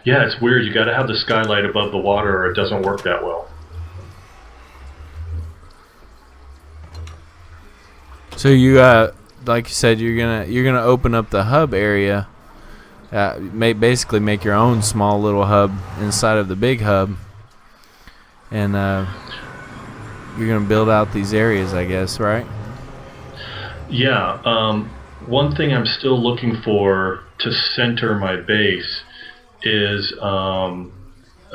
Yeah, it's weird. You got to have the skylight above the water, or it doesn't work that well. So you like you said, you're gonna open up the hub area. Basically make your own small little hub inside of the big hub, and you're gonna build out these areas, I guess, right? Yeah. One thing I'm still looking for to center my base is a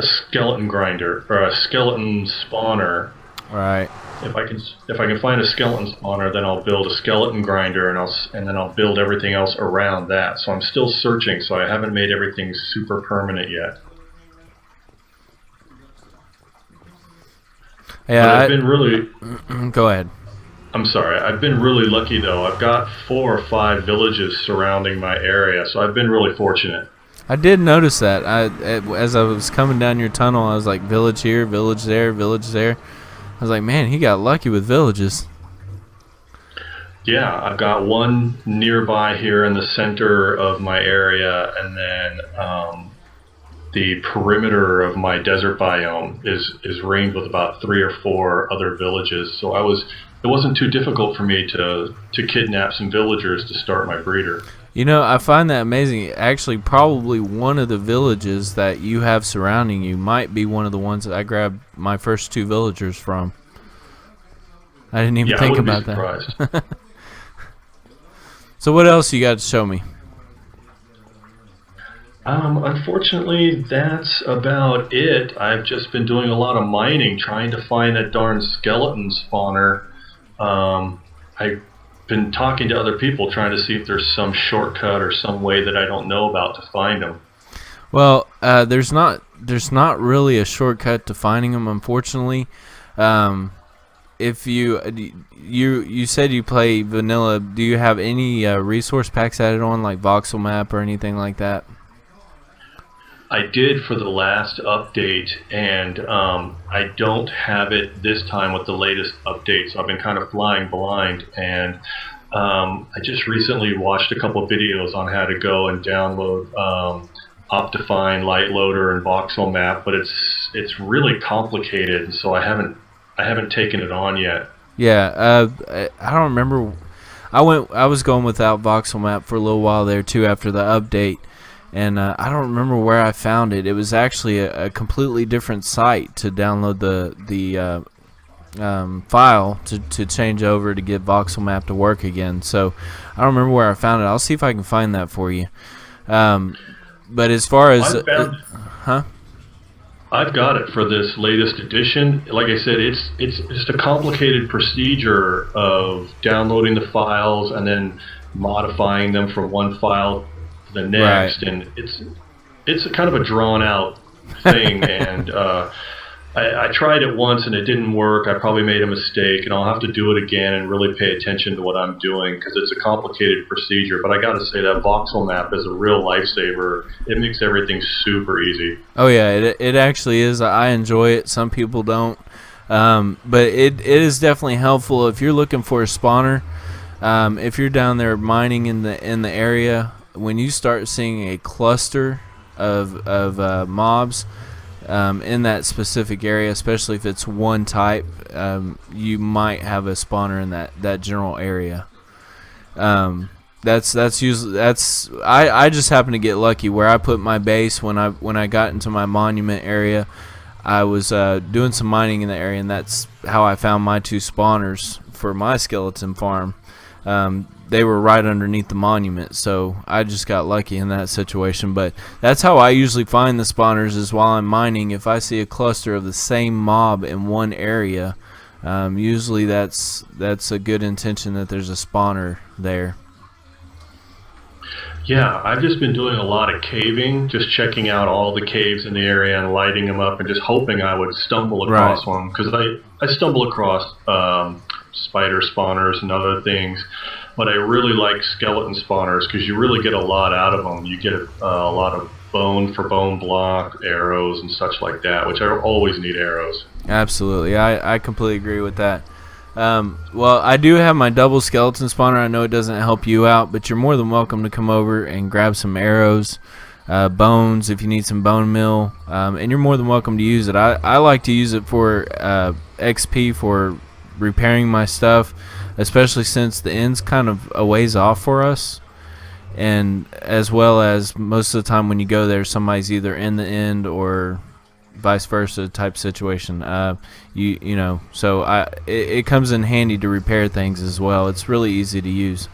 skeleton grinder, or a skeleton spawner. Right. If I can find a skeleton spawner, then I'll build a skeleton grinder, and then I'll build everything else around that. So I'm still searching, so I haven't made everything super permanent yet. Yeah, but I've been really. Go ahead. I'm sorry. I've been really lucky though. I've got 4 or 5 villages surrounding my area, so I've been really fortunate. I did notice that. As I was coming down your tunnel, I was like, village here, village there, village there. I was like, man, he got lucky with villages. Yeah, I've got one nearby here in the center of my area, and then the perimeter of my desert biome is ringed with about 3 or 4 other villages. So it wasn't too difficult for me to kidnap some villagers to start my breeder. You know, I find that amazing. Actually, probably one of the villages that you have surrounding you might be one of the ones that I grabbed my first 2 villagers from. I didn't even think about that. So what else you got to show me? Unfortunately, that's about it. I've just been doing a lot of mining, trying to find that darn skeleton spawner. I've been talking to other people, trying to see if there's some shortcut or some way that I don't know about to find them. Well, there's not really a shortcut to finding them, unfortunately. If you said you play vanilla, do you have any resource packs added on, like voxel map or anything like that? I did for the last update, and I don't have it this time with the latest update, so I've been kind of flying blind. And I just recently watched a couple of videos on how to go and download Optifine, Light Loader, and Voxel Map, but it's really complicated, so I haven't taken it on yet. Yeah, I don't remember. I was going without Voxel Map for a little while there too after the update. And I don't remember where I found it. It was actually a completely different site to download the file to change over to get Voxel Map to work again. So I don't remember where I found it. I'll see if I can find that for you. But as far as I've got it for this latest edition. Like I said, it's just a complicated procedure of downloading the files and then modifying them from one file the next, right. And it's a kind of a drawn out thing. And I tried it once and it didn't work. I probably made a mistake, and I'll have to do it again and really pay attention to what I'm doing because it's a complicated procedure. But I got to say that Voxel Map is a real lifesaver. It makes everything super easy. Oh yeah, it actually is. I enjoy it. Some people don't, but it is definitely helpful if you're looking for a spawner. If you're down there mining in the area. When you start seeing a cluster of mobs in that specific area, especially if it's one type, you might have a spawner in that general area. That's usually I just happen to get lucky where I put my base when I got into my monument area. I was doing some mining in the area, and that's how I found my two spawners for my skeleton farm. They were right underneath the monument, so I just got lucky in that situation. But that's how I usually find the spawners, is while I'm mining. If I see a cluster of the same mob in one area, usually that's a good intention that there's a spawner there. Yeah, I've just been doing a lot of caving, just checking out all the caves in the area and lighting them up and just hoping I would stumble across one, because I stumble across spider spawners and other things. But I really like skeleton spawners because you really get a lot out of them. You get a lot of bone for bone block, arrows, and such like that, which I always need arrows. Absolutely. I completely agree with that. Well, I do have my double skeleton spawner. I know it doesn't help you out, but you're more than welcome to come over and grab some arrows, bones if you need some bone meal, and you're more than welcome to use it. I like to use it for XP for repairing my stuff, especially since the end's kind of a ways off for us, and as well as most of the time when you go there, somebody's either in the end or vice versa type situation. You know, so it comes in handy to repair things as well. It's really easy to use.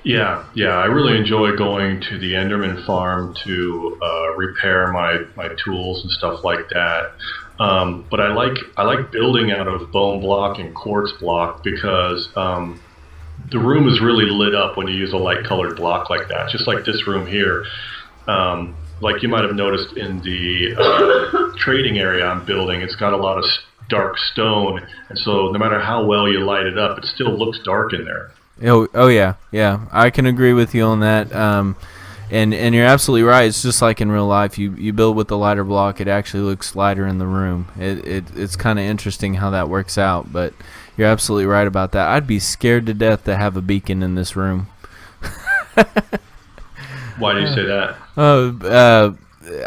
Yeah, I really enjoy going to the Enderman farm to repair my tools and stuff like that. But I like building out of bone block and quartz block because the room is really lit up when you use a light colored block like that, just like this room here. Like you might have noticed in the trading area I'm building, it's got a lot of dark stone, and so no matter how well you light it up, it still looks dark in there. Oh yeah, I can agree with you on that. And you're absolutely right. It's just like in real life. You build with the lighter block, it actually looks lighter in the room. It's kind of interesting how that works out, but you're absolutely right about that. I'd be scared to death to have a beacon in this room. Why do you say that?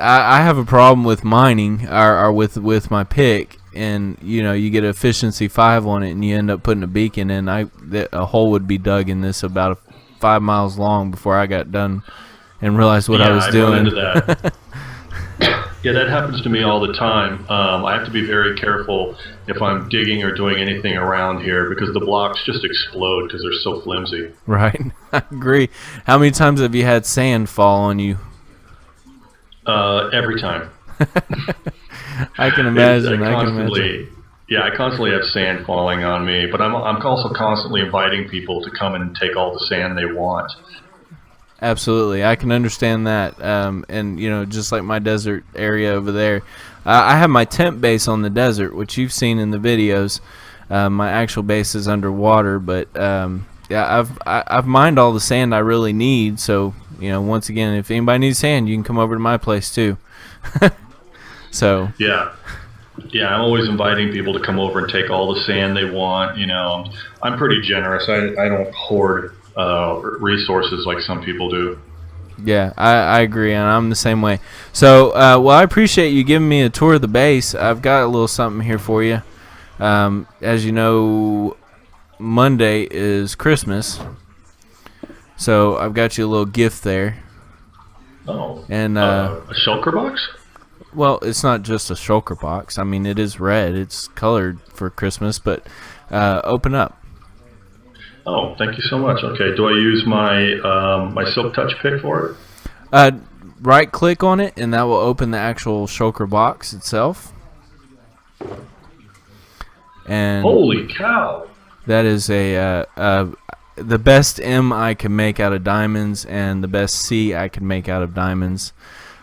I have a problem with mining or with my pick, and you get efficiency 5 on it, and you end up putting a beacon in. A hole would be dug in this about 5 miles long before I got done and realized what I was doing. Run into that. Yeah, that happens to me all the time. I have to be very careful if I'm digging or doing anything around here because the blocks just explode because they're so flimsy. Right, I agree. How many times have you had sand fall on you? Every time. I can imagine. Yeah, I constantly have sand falling on me, but I'm also constantly inviting people to come and take all the sand they want. Absolutely, I can understand that. And just like my desert area over there, I have my tent base on the desert, which you've seen in the videos. My actual base is underwater, but yeah, I've mined all the sand I really need. So once again, if anybody needs sand, you can come over to my place too. So Yeah. Yeah, I'm always inviting people to come over and take all the sand they want. I'm pretty generous. I don't hoard resources like some people do. yeah, I agree, and I'm the same way. So, well, I appreciate you giving me a tour of the base. I've got a little something here for you. As you know, Monday is Christmas, so I've got you a little gift there. Oh, And a shulker box? well, it's not just a shulker box. I mean, it is red. It's colored for Christmas, but open up. Oh, thank you so much. Okay, do I use my my Silk Touch pick for it? Right click on it, and that will open the actual shulker box itself. And Holy cow! that is the best M I can make out of diamonds, and the best C I can make out of diamonds,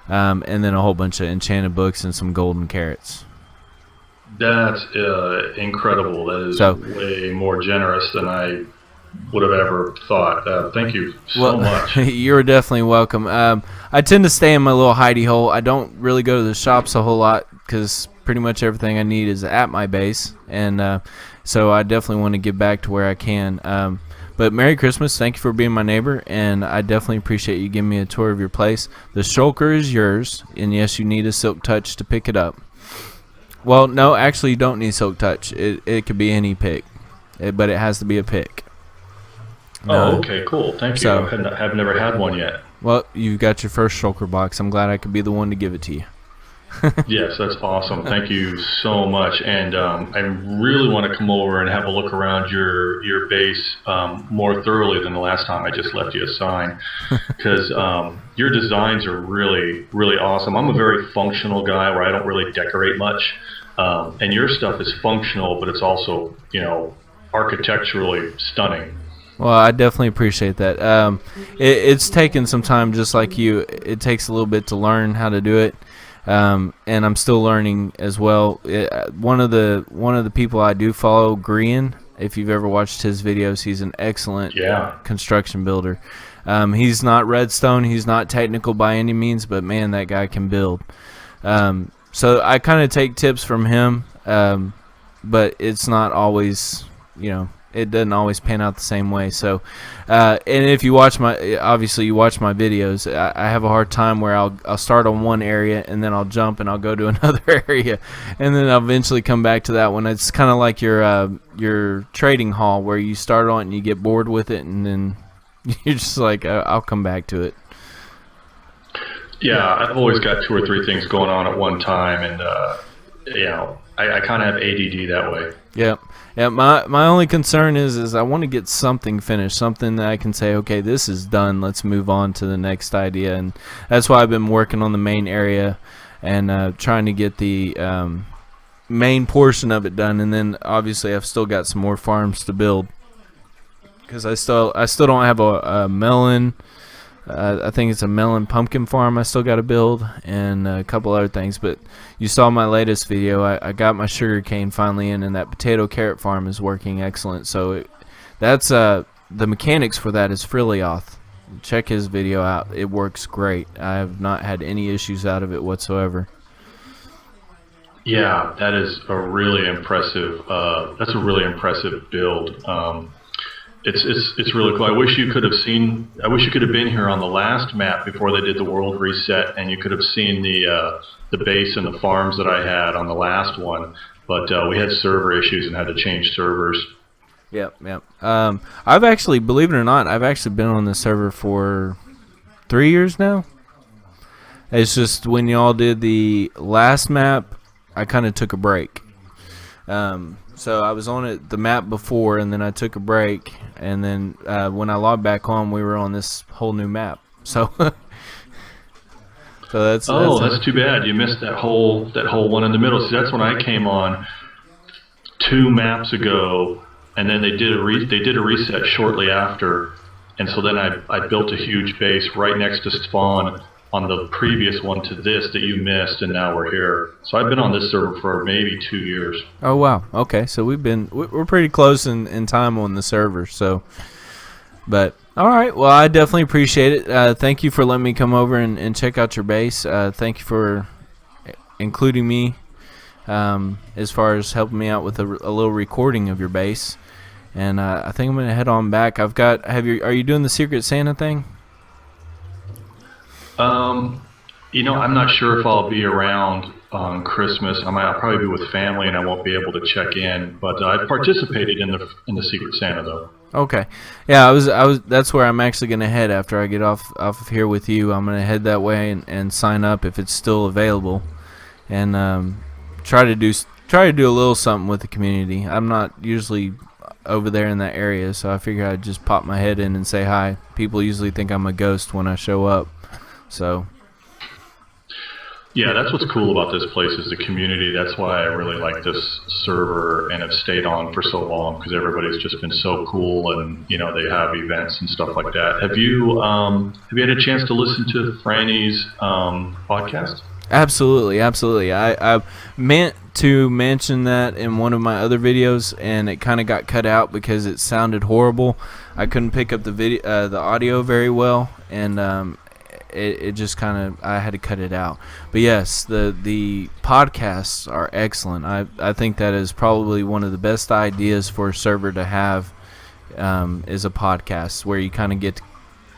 and then a whole bunch of enchanted books and some golden carrots. That's incredible. That is way more generous than I would have ever thought. Thank you so much. You're definitely welcome. I tend to stay in my little hidey hole. I don't really go to the shops a whole lot because pretty much everything I need is at my base, and so I definitely want to get back to where I can. But Merry Christmas. Thank you for being my neighbor, and I definitely appreciate you giving me a tour of your place. The shulker is yours, and yes, you need a Silk Touch to pick it up. Well, no, actually, you don't need Silk Touch. It could be any pick, but it has to be a pick. Oh, okay, cool. Thank you. I've never had one yet. Well, you got your first shulker box. I'm glad I could be the one to give it to you. Yes, that's awesome. Thank you so much. And I really want to come over and have a look around your base more thoroughly than the last time I just left you a sign, because your designs are really, really awesome. I'm a very functional guy where I don't really decorate much, and your stuff is functional, but it's also, architecturally stunning. Well, I definitely appreciate that. It's taken some time, just like you. It takes a little bit to learn how to do it. And I'm still learning as well. One of the people I do follow, Grian, if you've ever watched his videos, he's an excellent construction builder. He's not redstone, he's not technical by any means, but man, that guy can build. So I kind of take tips from him, but it's not always, it doesn't always pan out the same way. So, and if you watch obviously you watch my videos, I have a hard time where I'll start on one area and then I'll jump and I'll go to another area, and then I'll eventually come back to that one. It's kind of like your trading hall where you start on it and you get bored with it, and then you're just like, I'll come back to it. Yeah, I've always got 2 or 3 things going on at one time, and I kind of have ADD that way. Yep. Yeah, my only concern is I want to get something finished, something that I can say, okay, this is done, let's move on to the next idea. And that's why I've been working on the main area and trying to get the main portion of it done. And then obviously I've still got some more farms to build, because I still don't have a melon. I think it's a melon pumpkin farm I still got to build, and a couple other things. But you saw my latest video. I got my sugar cane finally in, and that potato carrot farm is working excellent. So that's the mechanics for that is Frilioth. Check his video out. It works great. I have not had any issues out of it whatsoever. Yeah, that is a really impressive. That's a really impressive build. It's really cool. I wish you could have been here on the last map before they did the world reset, and you could have seen the base and the farms that I had on the last one. But we had server issues and had to change servers. Yep. I've actually, believe it or not, I've actually been on the server for 3 years now. It's just when y'all did the last map, I kind of took a break. So I was on the map before, and then I took a break, and then when I logged back on, we were on this whole new map. So, that's too bad. You missed that whole one in the middle. See, that's when I came on 2 maps ago, and then they did a reset shortly after, and so then I built a huge base right next to spawn on the previous one to this that you missed, and now we're here. So I've been on this server for maybe 2 years. Oh wow, okay, so we're pretty close in time on the server. So, but All right. Well, I definitely appreciate it. Thank you for letting me come over and check out your base. Thank you for including me as far as helping me out with a little recording of your base. And I think I'm gonna head on back. Are you doing the Secret Santa thing? I'm not sure if I'll be around on Christmas. I'll probably be with family, and I won't be able to check in. But I participated in the Secret Santa, though. Okay. Yeah, I was. That's where I'm actually gonna head after I get off of here with you. I'm gonna head that way and sign up if it's still available, and try to do a little something with the community. I'm not usually over there in that area, so I figure I'd just pop my head in and say hi. People usually think I'm a ghost when I show up, so. Yeah, that's what's cool about this place is the community. That's why I really like this server and have stayed on for so long because everybody's just been so cool, and they have events and stuff like that. Have you had a chance to listen to Franny's podcast? Absolutely. I meant to mention that in one of my other videos, and it kind of got cut out because it sounded horrible. I couldn't pick up the audio very well, and it just kind of, I had to cut it out. But yes, the podcasts are excellent. I think that is probably one of the best ideas for a server to have, is a podcast where you kind of get to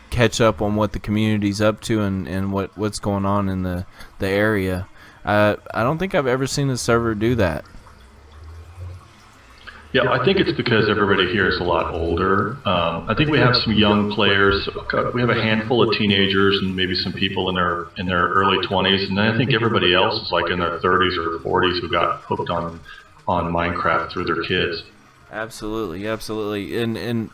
catch up on what the community's up to and what's going on in the area. I don't think I've ever seen a server do that. Yeah, I think it's because everybody here is a lot older. I think we have some young players. We have a handful of teenagers and maybe some people in their early 20s, and then I think everybody else is like in their 30s or 40s who got hooked on Minecraft through their kids. Absolutely, and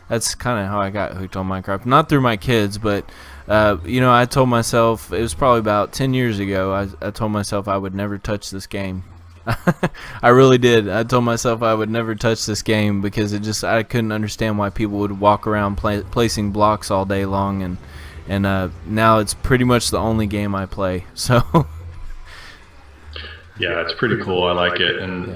that's kind of how I got hooked on Minecraft. Not through my kids, but I told myself, it was probably about 10 years ago, I told myself I would never touch this game. I really did. I told myself I would never touch this game because I couldn't understand why people would walk around placing blocks all day long, and now it's pretty much the only game I play. So yeah, it's pretty cool. I like it, and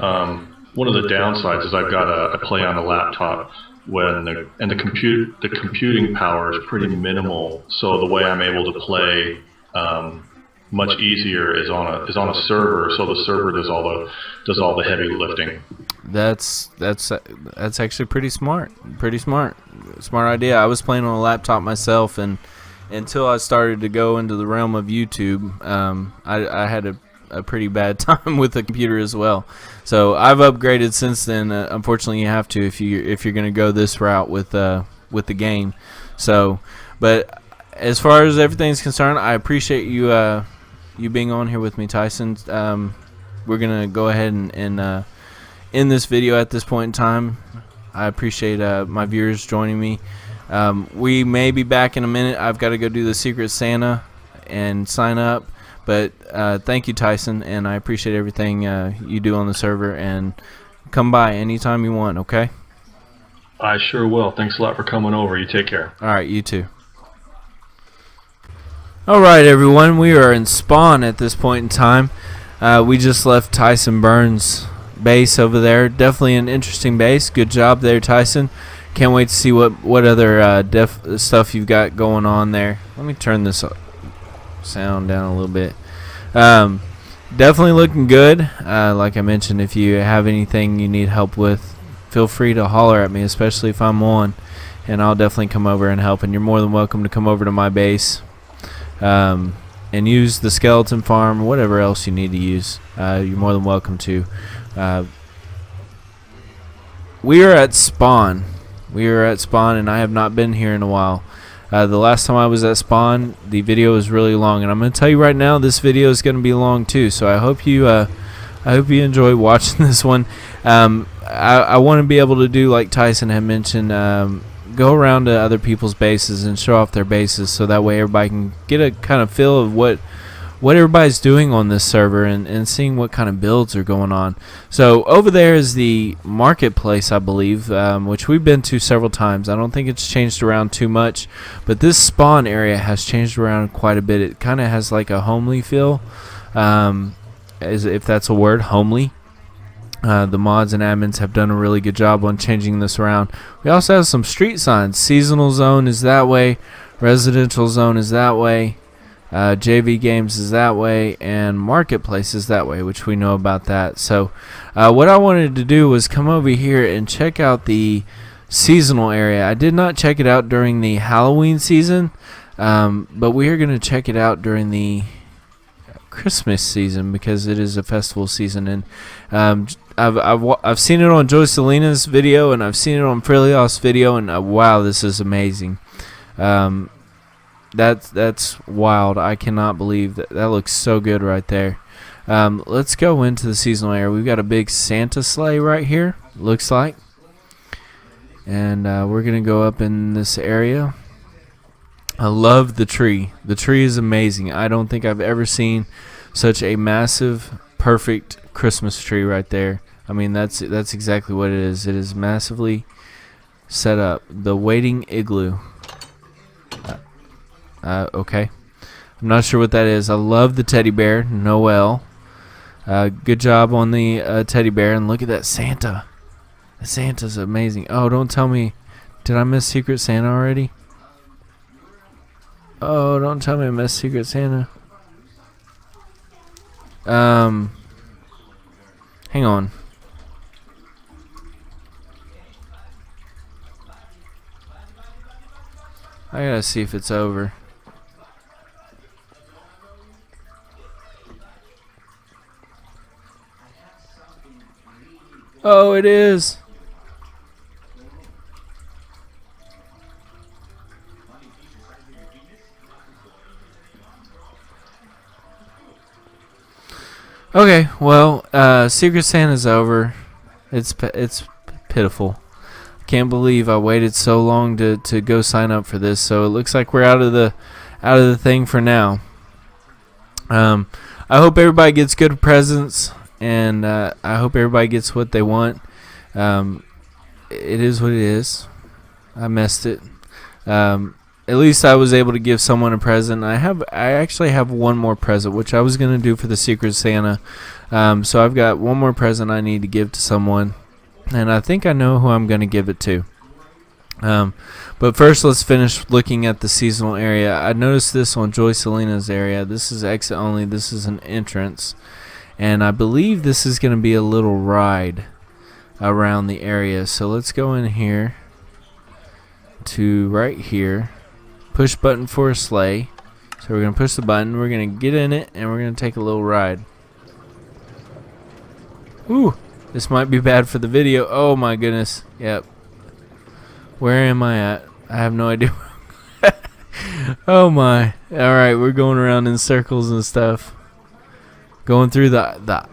one of the downsides is I play on a laptop when the computing power is pretty minimal. So the way I'm able to play much easier is on a server. So the server does all the heavy lifting. That's actually pretty smart. Smart idea. I was playing on a laptop myself, and until I started to go into the realm of YouTube, I had a pretty bad time with the computer as well. So I've upgraded since then. Unfortunately, you have to if you're going to go this route with the game. So, but as far as everything's concerned, I appreciate you being on here with me, Tyson. We're gonna go ahead and end this video at this point in time. I appreciate my viewers joining me. We may be back in a minute. I've got to go do the Secret Santa and sign up. But thank you, Tyson, and I appreciate everything you do on the server. And come by anytime you want, okay? I sure will. Thanks a lot for coming over. You take care. All right, you too. All right, everyone. We are in Spawn at this point in time. We just left Tyson Burns' base over there. Definitely an interesting base. Good job there, Tyson. Can't wait to see what other stuff you've got going on there. Let me turn this sound down a little bit. Definitely looking good. Like I mentioned, if you have anything you need help with, feel free to holler at me, especially if I'm on, and I'll definitely come over and help. And you're more than welcome to come over to my base and use the skeleton farm, whatever else you need to use. You're more than welcome to. We are at Spawn. And I have not been here in a while. The last time I was at Spawn, the video was really long, and I'm going to tell you right now, this video is going to be long too. So I hope you enjoy watching this one. I want to be able to do like Tyson had mentioned, go around to other people's bases and show off their bases, so that way everybody can get a kind of feel of what everybody's doing on this server and seeing what kind of builds are going on. So over there is the marketplace, I believe, which we've been to several times. I don't think it's changed around too much, but this spawn area has changed around quite a bit. It kind of has like a homely feel, as if that's a word, homely. The mods and admins have done a really good job on changing this around. We also have some street signs. Seasonal zone is that way. Residential zone is that way. JV games is that way. And marketplace is that way, which we know about that. So what I wanted to do was come over here and check out the seasonal area. I did not check it out during the Halloween season, but we are going to check it out during the Christmas season because it is a festival season. And I've seen it on Joy Selena's video, and I've seen it on Frilios' video, and wow, this is amazing. That's wild. I cannot believe that. That looks so good right there. Let's go into the seasonal area. We've got a big Santa sleigh right here, looks like. And we're going to go up in this area. I love the tree. The tree is amazing. I don't think I've ever seen such a massive, perfect Christmas tree right there. I mean, that's exactly what it is. It is massively set up. The waiting igloo. Okay. I'm not sure what that is. I love the teddy bear, Noel. Good job on the teddy bear. And look at that Santa. The Santa's amazing. Oh, don't tell me. Did I miss Secret Santa already? Oh, don't tell me I missed Secret Santa. Hang on. I gotta see if it's over. Oh, it is. Okay, well, Secret Santa's over. It's pitiful. Can't believe I waited so long to go sign up for this. So it looks like we're out of the thing for now. I hope everybody gets good presents, and I hope everybody gets what they want. It is what it is. I missed it. At least I was able to give someone a present. I actually have one more present, which I was going to do for the Secret Santa. So I've got one more present I need to give to someone, and I think I know who I'm going to give it to. But first, let's finish looking at the seasonal area. I noticed this on Joy Selena's area. This is exit only. This is an entrance, and I believe this is going to be a little ride around the area. So let's go in here to right here. Push button for a sleigh. So we're going to push the button. We're going to get in it, and we're going to take a little ride. Ooh, this might be bad for the video. Oh my goodness. Yep. Where am I at? I have no idea. Oh my. Alright, we're going around in circles and stuff. Going through the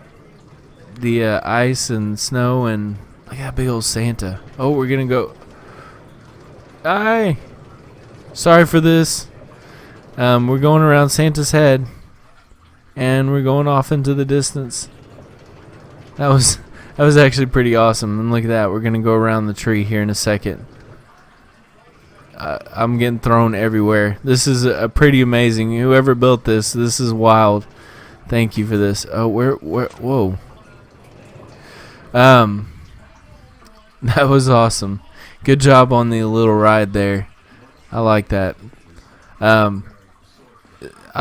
ice and snow, and look at that big old Santa. Oh, we're going to go. Aye. Sorry for this. We're going around Santa's head, and we're going off into the distance. That was actually pretty awesome. And look at that. We're gonna go around the tree here in a second. I'm getting thrown everywhere. This is pretty amazing. Whoever built this is wild. Thank you for this. Oh, where? Whoa. That was awesome. Good job on the little ride there. I like that. I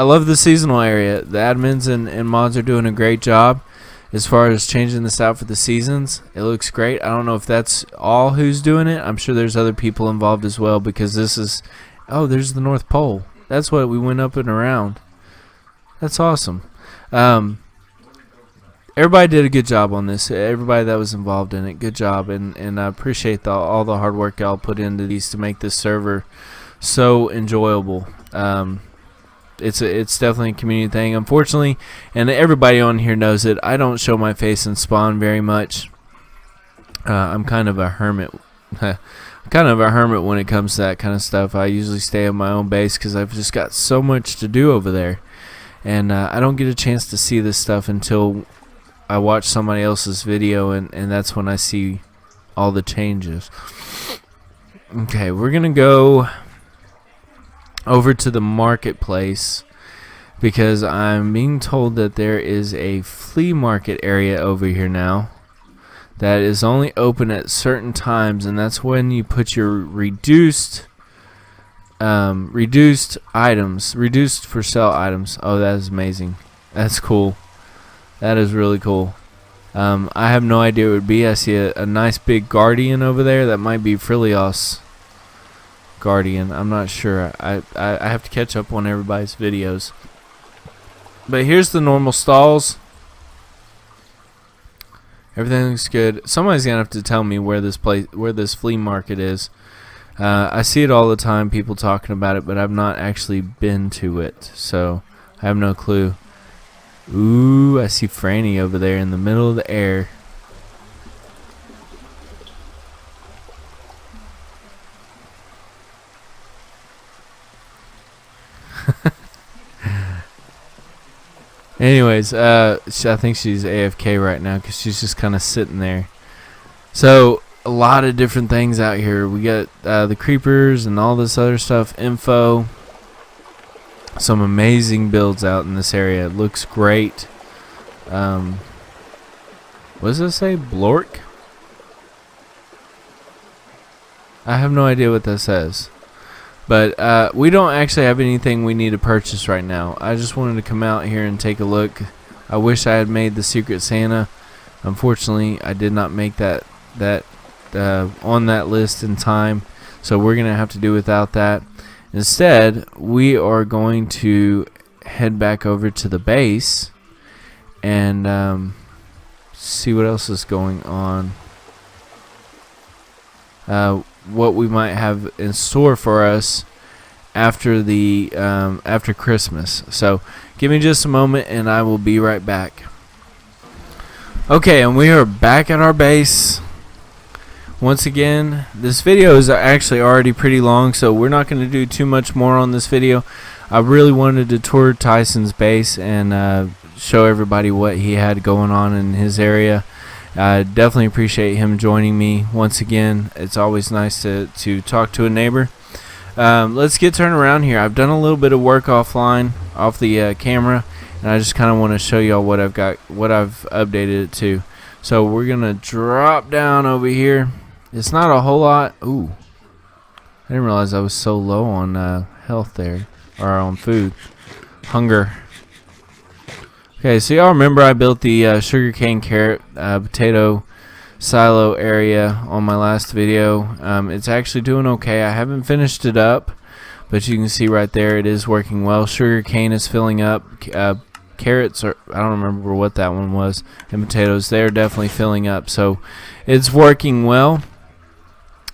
love the seasonal area. The admins and mods are doing a great job as far as changing this out for the seasons. It looks great. I don't know if that's all who's doing it. I'm sure there's other people involved as well, because this is... Oh, there's the North Pole. That's what we went up and around. That's awesome. Everybody did a good job on this. Everybody that was involved in it, good job. And I appreciate all the hard work y'all put into these to make this server so enjoyable. It's definitely a community thing. Unfortunately, and everybody on here knows it, I don't show my face in Spawn very much. I'm kind of a hermit. I'm kind of a hermit when it comes to that kind of stuff. I usually stay on my own base because I've just got so much to do over there. And I don't get a chance to see this stuff until I watch somebody else's video, and that's when I see all the changes. Okay, we're going to go over to the marketplace because I'm being told that there is a flea market area over here now. that is only open at certain times, and that's when you put your reduced items, reduced for sale items. Oh, that is amazing. That's cool. That is really cool. I have no idea what it would be. I see a nice big guardian over there. That might be Frilios guardian. I'm not sure. I have to catch up on everybody's videos. But here's the normal stalls. Everything looks good. Somebody's gonna have to tell me where this flea market is. I see it all the time, people talking about it, but I've not actually been to it, so I have no clue. Ooh, I see Franny over there in the middle of the air. Anyways, I think she's AFK right now because she's just kind of sitting there. So, a lot of different things out here. We got the creepers and all this other stuff, info. Some amazing builds out in this area. It looks great. What does it say? Blork? I have no idea what that says. But we don't actually have anything we need to purchase right now. I just wanted to come out here and take a look. I wish I had made the Secret Santa. Unfortunately, I did not make that on that list in time. So we're going to have to do without that. Instead, we are going to head back over to the base and see what else is going on. What we might have in store for us after the after Christmas. So give me just a moment and I will be right back. Okay, and we are back at our base. Once again, this video is actually already pretty long, so we're not going to do too much more on this video. I really wanted to tour Tyson's base and show everybody what he had going on in his area. I definitely appreciate him joining me once again. It's always nice to talk to a neighbor. Let's get turned around here. I've done a little bit of work offline, off the camera, and I just kind of want to show y'all what I've got, what I've updated it to. So we're gonna drop down over here. It's not a whole lot. Ooh, I didn't realize I was so low on health there, or on food, hunger. Okay, so y'all remember I built the sugarcane, carrot, potato silo area on my last video. It's actually doing okay. I haven't finished it up, but you can see right there it is working well. Sugarcane is filling up. Carrots are, I don't remember what that one was, and potatoes, they're definitely filling up. So it's working well.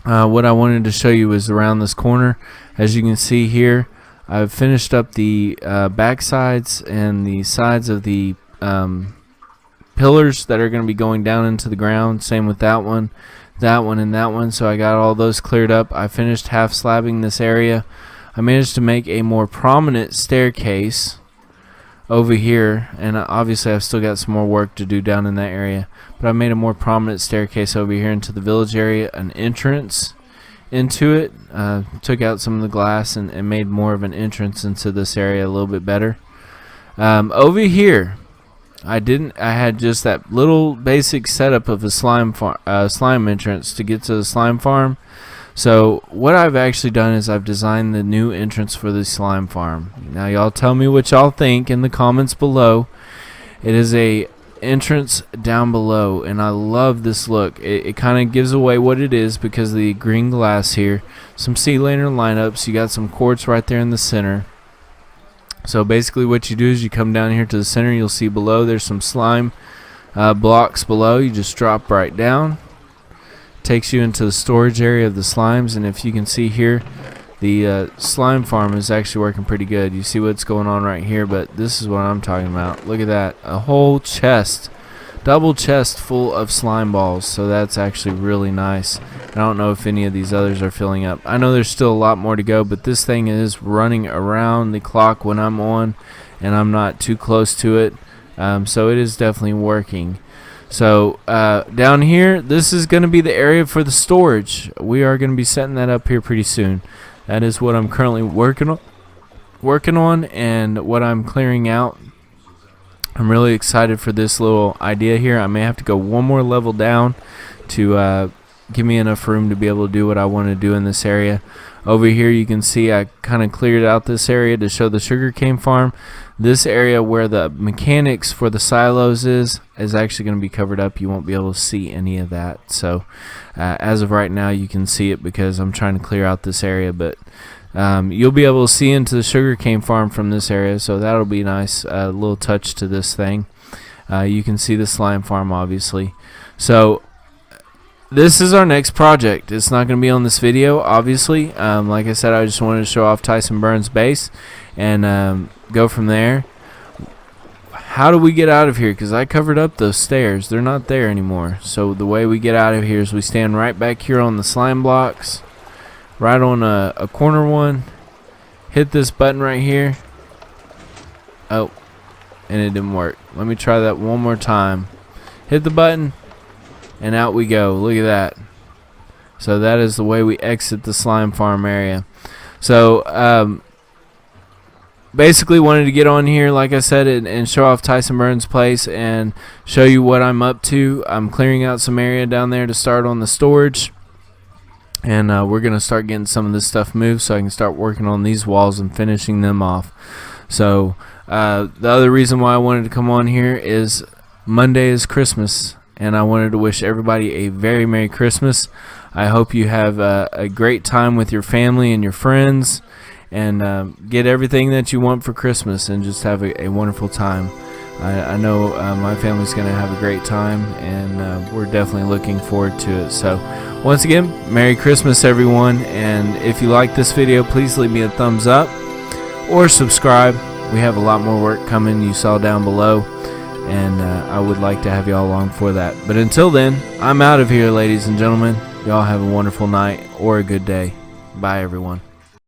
What I wanted to show you is around this corner. As you can see here, I've finished up the back sides and the sides of the pillars that are going to be going down into the ground. Same with that one, and that one. So I got all those cleared up. I finished half slabbing this area. I managed to make a more prominent staircase over here, and obviously I've still got some more work to do down in that area, but I made a more prominent staircase over here into the village area, an entrance into it. Took out some of the glass and made more of an entrance into this area a little bit better. Over here I had just that little basic setup of a slime entrance to get to the slime farm. So what I've actually done is I've designed the new entrance for the slime farm. Now y'all tell me what y'all think in the comments below. It is a entrance down below, and I love this look. It kind of gives away what it is because of the green glass here. Some sea lantern lineups. You got some quartz right there in the center. So basically what you do is you come down here to the center. You'll see below there's some slime blocks below. You just drop right down. Takes you into the storage area of the slimes, and if you can see here, the slime farm is actually working pretty good. You see what's going on right here, but this is what I'm talking about. Look at that, a whole chest, double chest full of slime balls. So that's actually really nice. I don't know if any of these others are filling up. I know there's still a lot more to go, but this thing is running around the clock when I'm on, and I'm not too close to it. So it is definitely working. So down here, this is going to be the area for the storage. We are going to be setting that up here pretty soon. That is what I'm currently working on, and what I'm clearing out. I'm really excited for this little idea here. I may have to go one more level down to give me enough room to be able to do what I want to do in this area. Over here you can see I kind of cleared out this area to show the sugarcane farm. This area where the mechanics for the silos is actually going to be covered up. You won't be able to see any of that. So as of right now you can see it because I'm trying to clear out this area, but you'll be able to see into the sugarcane farm from this area, so that'll be nice. A little touch to this thing. You can see the slime farm obviously. So this is our next project. It's not going to be on this video obviously. Like I said, I just wanted to show off Tyson Burns' base and go from there. How do we get out of here? Because I covered up those stairs. They're not there anymore. So the way we get out of here is we stand right back here on the slime blocks, right on a corner one, hit this button right here. Oh, and it didn't work. Let me try that one more time. Hit the button and out we go. Look at that. So that is the way we exit the slime farm area. So basically wanted to get on here, like I said, and show off Tyson Burns' place and show you what I'm up to. I'm clearing out some area down there to start on the storage, and we're going to start getting some of this stuff moved so I can start working on these walls and finishing them off. So the other reason why I wanted to come on here is Monday is Christmas, and I wanted to wish everybody a very Merry Christmas. I hope you have a great time with your family and your friends, and get everything that you want for Christmas and just have a wonderful time. I know my family's going to have a great time, and we're definitely looking forward to it. So once again, Merry Christmas everyone, and if you like this video, please leave me a thumbs up or subscribe. We have a lot more work coming, you saw down below, and I would like to have y'all along for that. But until then, I'm out of here, ladies and gentlemen. Y'all have a wonderful night or a good day. Bye everyone.